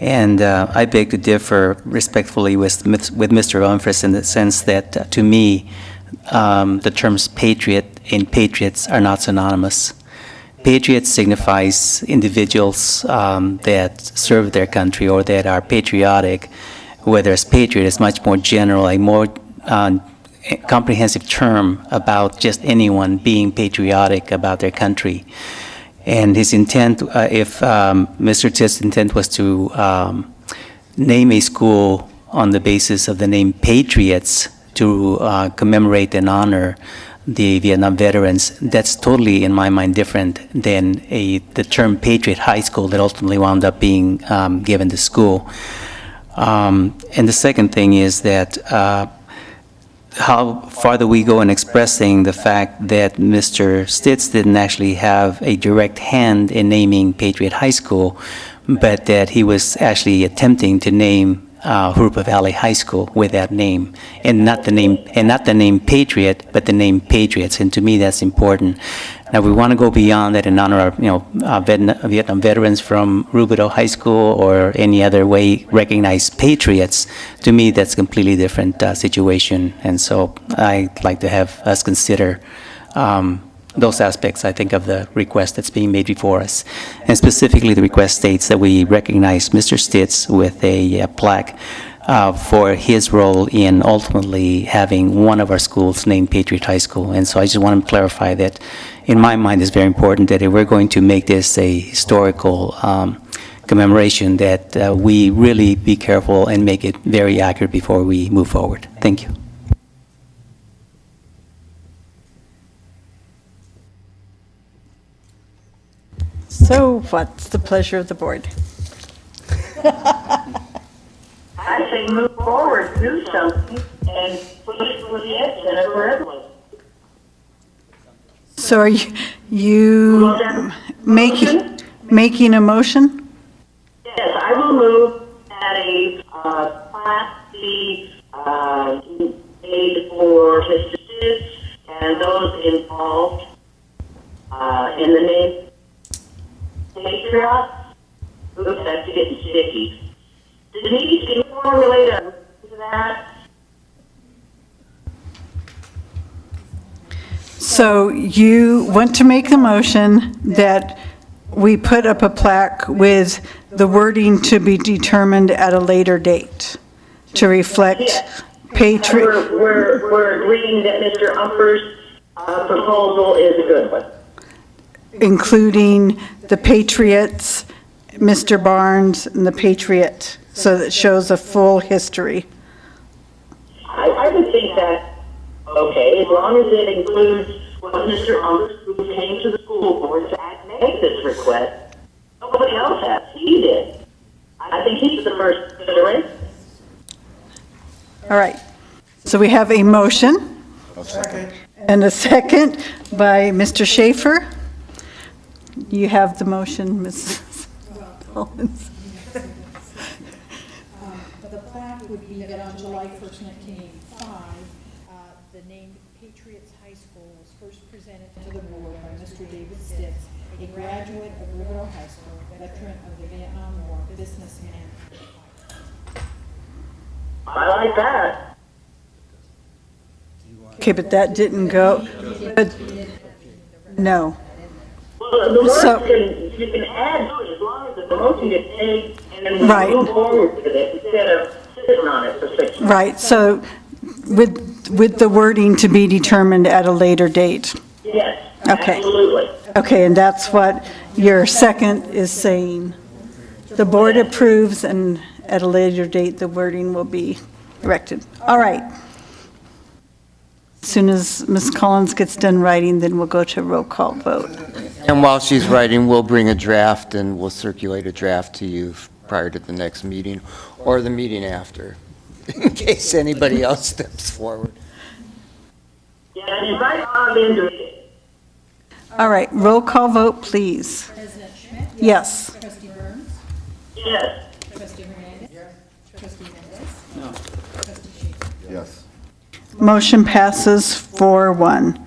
And I beg to differ respectfully with Mr. Humphreys in the sense that, to me, the terms patriot and patriots are not synonymous. Patriots signifies individuals that serve their country or that are patriotic, whereas patriot is much more general, a more comprehensive term about just anyone being patriotic about their country. And his intent, if Mr. Titt's intent was to name a school on the basis of the name Patriots to commemorate and honor the Vietnam veterans, that's totally, in my mind, different than the term Patriot High School that ultimately wound up being given to school. And the second thing is that how far do we go in expressing the fact that Mr. Stitz didn't actually have a direct hand in naming Patriot High School, but that he was actually attempting to name Jurupa Valley High School with that name, and not the name Patriot, but the name Patriots. And to me, that's important. Now, we want to go beyond that and honor our Vietnam veterans from Rubidoux High School or any other way recognize patriots. To me, that's a completely different situation. And so I'd like to have us consider those aspects, I think, of the request that's being made before us. And specifically, the request states that we recognize Mr. Stitz with a plaque for his role in ultimately having one of our schools named Patriot High School. And so I just want to clarify that, in my mind, it's very important that if we're going to make this a historical commemoration, that we really be careful and make it very accurate before we move forward. Thank you. So what's the pleasure of the board? I say move forward, do something, and push for the edge for everyone. So are you making a motion? Yes, I will move that a Class B made for Mr. Stitz and those involved in the name Patriot. Oops, that's getting sticky. Denise, can you formulate to that? So you want to make the motion that we put up a plaque with the wording to be determined at a later date to reflect Patriot. We're agreeing that Mr. Umper's proposal is a good one. Including the Patriots, Mr. Barnes, and the Patriot, so that shows a full history. I would think that, okay, as long as it includes what Mr. Umper, who came to the school board to make this request. Nobody else has. He did. I think he's the first considerate. All right. So we have a motion. And a second by Mr. Schaefer. You have the motion, Mrs. Collins. The plaque would be that on July 1st, 1985, the name Patriots High School was first presented to the board by Mr. David Stitz, a graduate of Rubidoux High School, veteran of the Vietnam War, businessman. I like that. Okay, but that didn't go. No. Well, the word you can add to it as long as the motion gets made and then we move forward with it instead of sitting on it for 6 months. Right. So with the wording to be determined at a later date. Yes. Okay. Absolutely. Okay, and that's what your second is saying. The board approves, and at a later date, the wording will be corrected. All right. As soon as Ms. Collins gets done writing, then we'll go to roll call vote. And while she's writing, we'll bring a draft and we'll circulate a draft to you prior to the next meeting or the meeting after, in case anybody else steps forward. Yeah, and invite Bob into it. All right, roll call vote, please. President Schmidt? Yes. Trustee Burns? Yes. Trustee Hernandez? Yes. Trustee Mendez? No. Trustee Schaefer? Yes. Motion passes 4-1.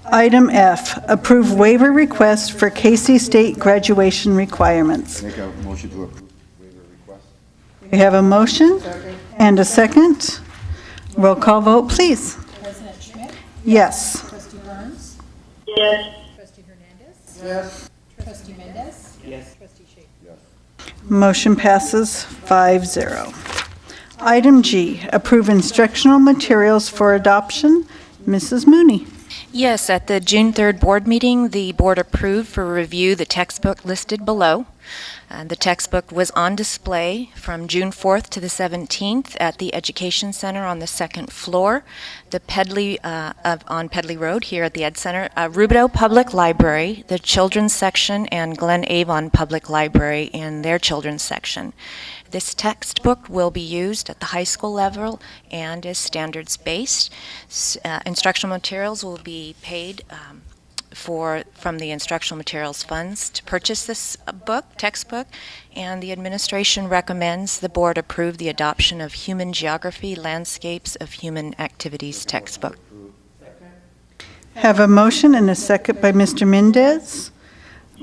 Item F, approve waiver request for Casey State graduation requirements. Make a motion to approve waiver request. We have a motion and a second. Roll call vote, please. President Schmidt? Yes. Trustee Burns? Yes. Trustee Hernandez. Yes. Trustee Mendez. Yes. Trustee Shafer. Yes. Motion passes 5-0. Item G, approve instructional materials for adoption. Mrs. Mooney. Yes, at the June 3rd board meeting, the board approved for review the textbook listed below. The textbook was on display from June 4th to the 17th at the Education Center on the second floor, the on Pedley Road here at the Ed Center, Rubidoux Public Library, the Children's Section, and Glen Avon Public Library in their Children's Section. This textbook will be used at the high school level and is standards-based. Instructional materials will be paid from the instructional materials funds to purchase this textbook, and the administration recommends the board approve the adoption of Human Geography, Landscapes of Human Activities textbook. Have a motion and a second by Mr. Mendez.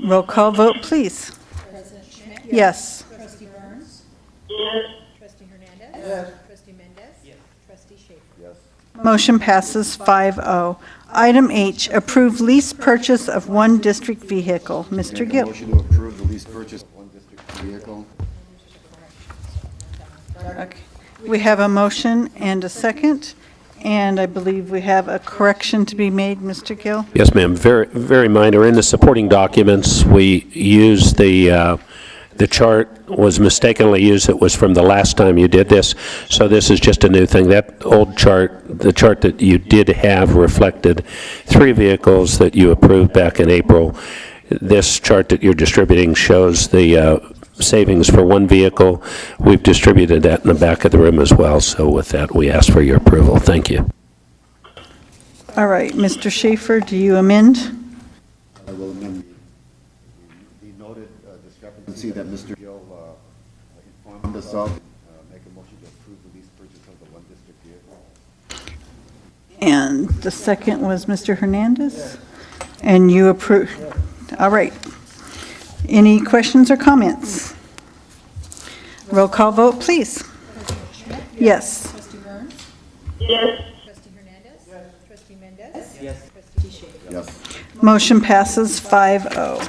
Roll call vote, please. President Schmidt. Yes. Trustee Burns. Yes. Trustee Hernandez. Yes. Trustee Mendez. Yes. Trustee Shafer. Yes. Motion passes 5-0. Item H, approve lease purchase of one district vehicle. Mr. Make a Gill. motion to approve the lease purchase of one district vehicle. Okay. We have a motion and a second, and I believe we have a correction to be made, Mr. Gill. Yes, ma'am. Very, very minor. In the supporting documents, we use the chart was mistakenly used. It was from the last time you did this, so this is just a new thing. That old chart, the chart that you did have, reflected 3 vehicles that you approved back in April. This chart that you're distributing shows the savings for 1 vehicle. We've distributed that in the back of the room as well, so with that, we ask for your approval. Thank you. All right, Mr. Schaefer, do you amend? I will amend the noted discrepancy that Mr. Gill informed us of. Make a motion to approve the lease purchase of the one district vehicle. And the second was Mr. Hernandez? And you approve? All right. Any questions or comments? Roll call vote, please. Yes. Trustee Burns. Yes. Trustee Hernandez. Yes. Trustee Mendez. Yes. Trustee Shafer. Yes. Motion passes 5-0.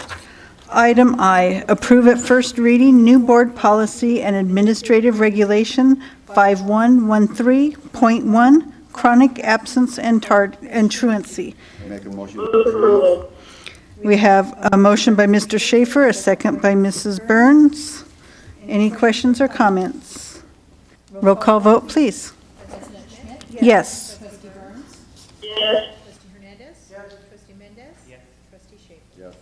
Item I, approve at first reading new board policy and administrative regulation 5113.1, chronic absence and truancy. Make a motion to approve. We have a motion by Mr. Schaefer, a second by Mrs. Burns. Any questions or comments? Roll call vote, please. President Schmidt. Yes. Trustee Burns. Yes. Trustee Hernandez. Yes. Trustee Mendez. Yes. Trustee Shafer. Yes.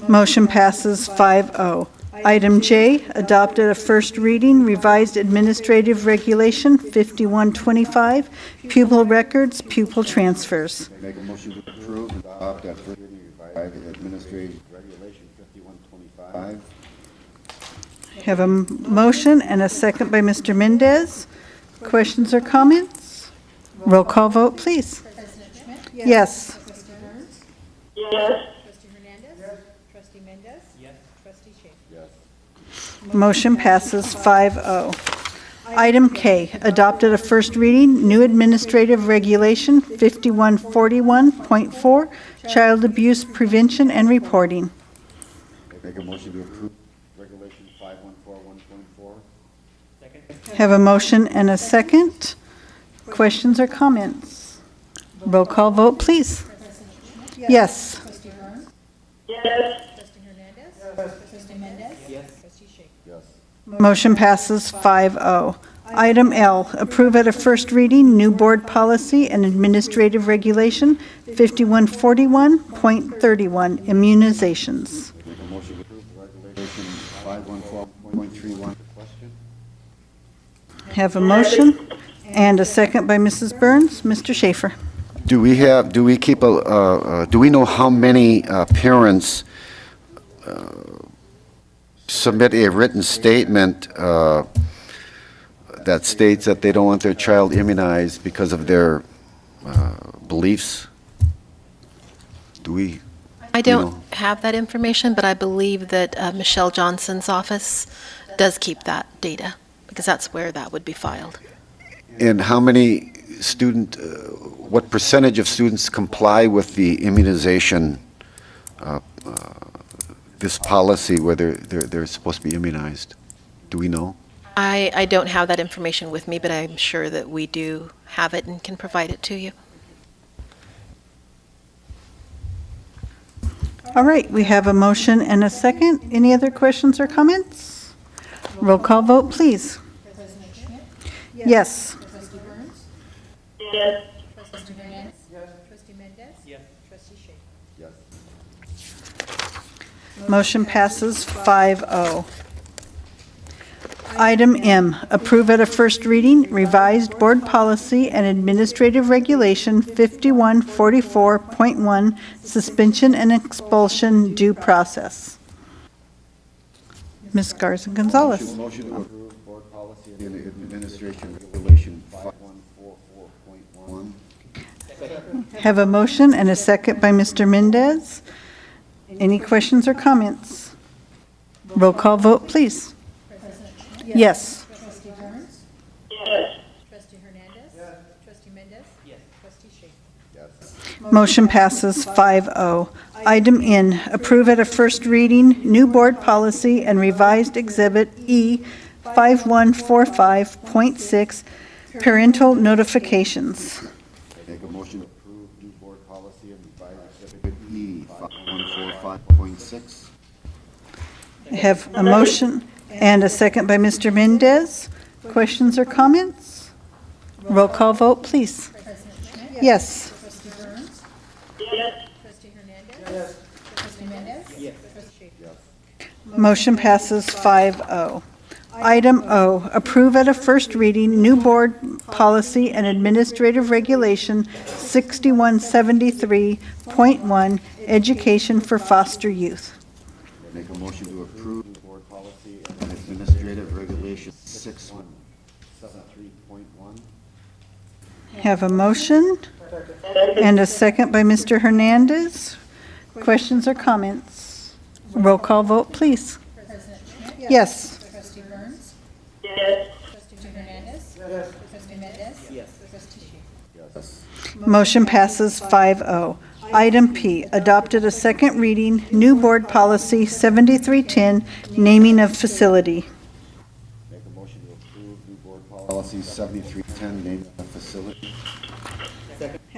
Motion passes 5-0. Item J, adopted a first reading, revised administrative regulation 5125, pupil records, pupil transfers. Make a motion to approve and adopt that first reading revised administrative regulation 5125. Have a motion and a second by Mr. Mendez. Questions or comments? Roll call vote, please. President Schmidt. Yes. Trustee Burns. Yes. Trustee Hernandez. Yes. Trustee Mendez. Yes. Trustee Shafer. Yes. Motion passes 5-0. Item K, adopted a first reading, new administrative regulation 5141.4, child abuse prevention and reporting. Make a motion to approve regulation 5141.4. Have a motion and a second. Questions or comments? Roll call vote, please. Yes. Trustee Burns. Yes. Trustee Hernandez. Yes. Trustee Mendez. Yes. Trustee Shafer. Yes. Motion passes 5-0. Item L, approve at a first reading, new board policy and administrative regulation 5141.31, immunizations. Make a motion to approve regulation 514.31. Question? Have a motion and a second by Mrs. Burns. Mr. Schaefer. Do we know how many parents submit a written statement that states that they don't want their child immunized because of their beliefs? Do we? I don't have that information, but I believe that Michelle Johnson's office does keep that data, because that's where that would be filed. And how many what percentage of students comply with the immunization, this policy, whether they're supposed to be immunized? Do we know? I don't have that information with me, but I'm sure that we do have it and can provide it to you. All right, we have a motion and a second. Any other questions or comments? Roll call vote, please. President Schmidt? Yes. Trustee Burns? Yes. Trustee Hernandez? Yes. Trustee Mendez? Yes. Trustee Schaefer? Yes. Motion passes 5-0. Item M, approve at a first reading revised board policy and administrative regulation 5144.1, suspension and expulsion due process. Ms. Garza Gonzalez. Motion to approve board policy and administration regulation 5144.1. Have a motion and a second by Mr. Mendez. Any questions or comments? Roll call vote, please. Yes. Trustee Burns? Yes. Trustee Hernandez? Yes. Trustee Mendez? Yes. Trustee Schaefer? Yes. Motion passes 5-0. Item N, approve at a first reading new board policy and revised Exhibit E 5145.6, parental notifications. Make a motion to approve new board policy and revised Exhibit E 5145.6. Have a motion and a second by Mr. Mendez. Questions or comments? Roll call vote, please. President Schmidt? Yes. Trustee Burns? Yes. Trustee Hernandez? Yes. Trustee Mendez? Yes. Trustee Schaefer? Motion passes 5-0. Item O, approve at a first reading new board policy and administrative regulation 6173.1, education for foster youth. Make a motion to approve new board policy and administrative regulation 6173.1. Have a motion and a second by Mr. Hernandez. Questions or comments? Roll call vote, please. President Schmidt? Yes. Trustee Burns? Yes. Trustee Hernandez? Yes. Trustee Mendez? Yes. Trustee Schaefer? Yes. Motion passes 5-0. Item P, adopted a second reading, new board policy 7310, naming of facility. Make a motion to approve new board policy 7310, naming of facility.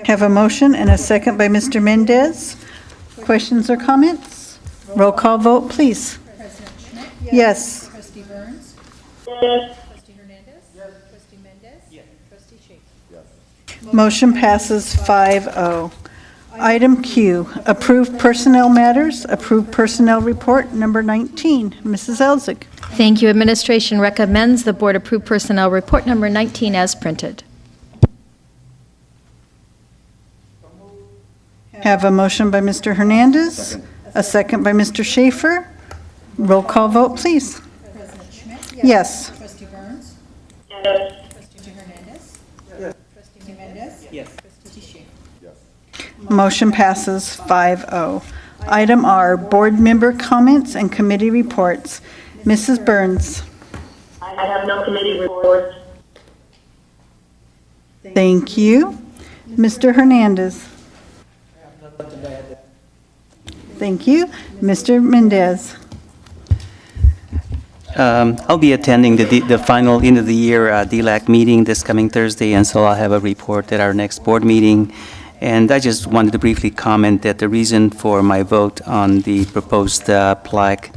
Have a motion and a second by Mr. Mendez. Questions or comments? Roll call vote, please. President Schmidt? Yes. Trustee Burns? Yes. Trustee Hernandez? Yes. Trustee Mendez? Yes. Trustee Schaefer? Yes. Motion passes 5-0. Item Q, approve personnel matters, approve personnel report number 19. Mrs. Elzig. Thank you. Administration recommends the board approve personnel report number 19 as printed. Have a motion by Mr. Hernandez, a second by Mr. Schaefer. Roll call vote, please. President Schmidt? Yes. Trustee Burns? Yes. Trustee Hernandez? Yes. Trustee Mendez? Yes. Trustee Schaefer? Yes. Motion passes 5-0. Item R, board member comments and committee reports. Mrs. Burns. I have no committee reports. Thank you. Mr. Hernandez. Thank you. Mr. Mendez. I'll be attending the final end of the year DLAC meeting this coming Thursday, and so I'll have a report at our next board meeting. And I just wanted to briefly comment that the reason for my vote on the proposed plaque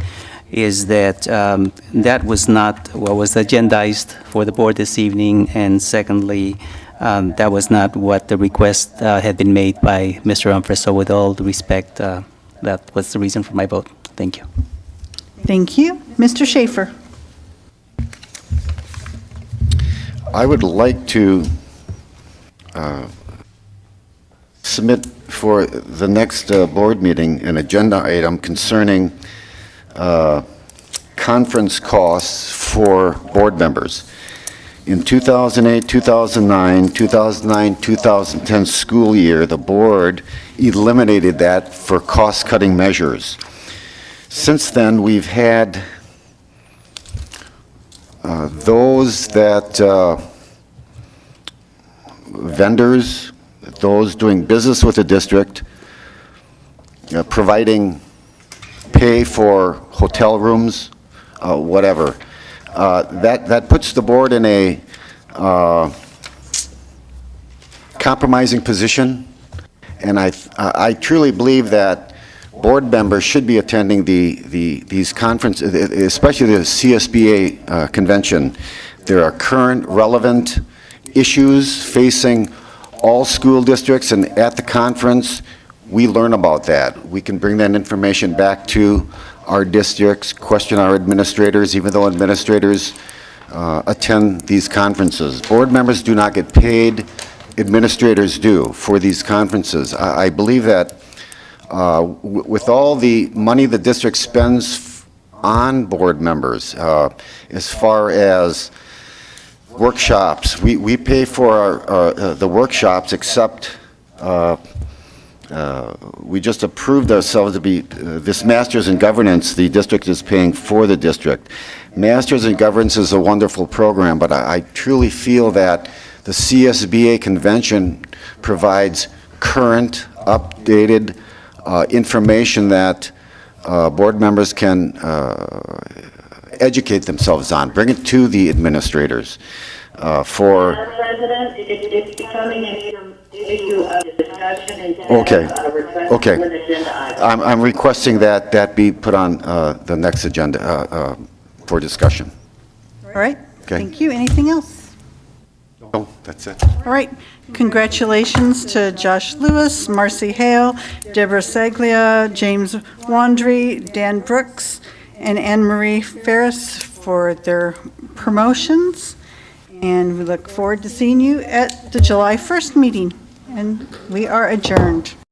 is that that was not what was agendized for the board this evening, and secondly, that was not what the request had been made by Mr. Humphreys. So with all due respect, that was the reason for my vote. Thank you. Thank you. Mr. Schaefer. I would like to submit for the next board meeting an agenda item concerning conference costs for board members. In 2008, 2009, 2010 school year, the board eliminated that for cost-cutting measures. Since then, we've had those that vendors, those doing business with the district, providing pay for hotel rooms, whatever. That puts the board in a compromising position, and I truly believe that board members should be attending these conferences, especially the CSBA convention. There are current, relevant issues facing all school districts, and at the conference, we learn about that. We can bring that information back to our districts, question our administrators, even though administrators attend these conferences. Board members do not get paid, administrators do for these conferences. I believe that with all the money the district spends on board members, as far as workshops, we pay for the workshops, except we just approved ourselves to be, this Masters in Governance, the district is paying for the district. Masters in Governance is a wonderful program, but I truly feel that the CSBA convention provides current, updated information that board members can educate themselves on, bring it to the administrators. Madam President, it's becoming an issue of discussion instead Okay. of a request Okay. for an agenda item. I'm requesting that be put on the next agenda for discussion. All right, Okay. thank you. Anything else? Oh, that's it. All right, congratulations to Josh Lewis, Marcy Hale, Deborah Saglia, James Wandry, Dan Brooks, and Anne Marie Ferris for their promotions. And we look forward to seeing you at the July 1st meeting. And we are adjourned.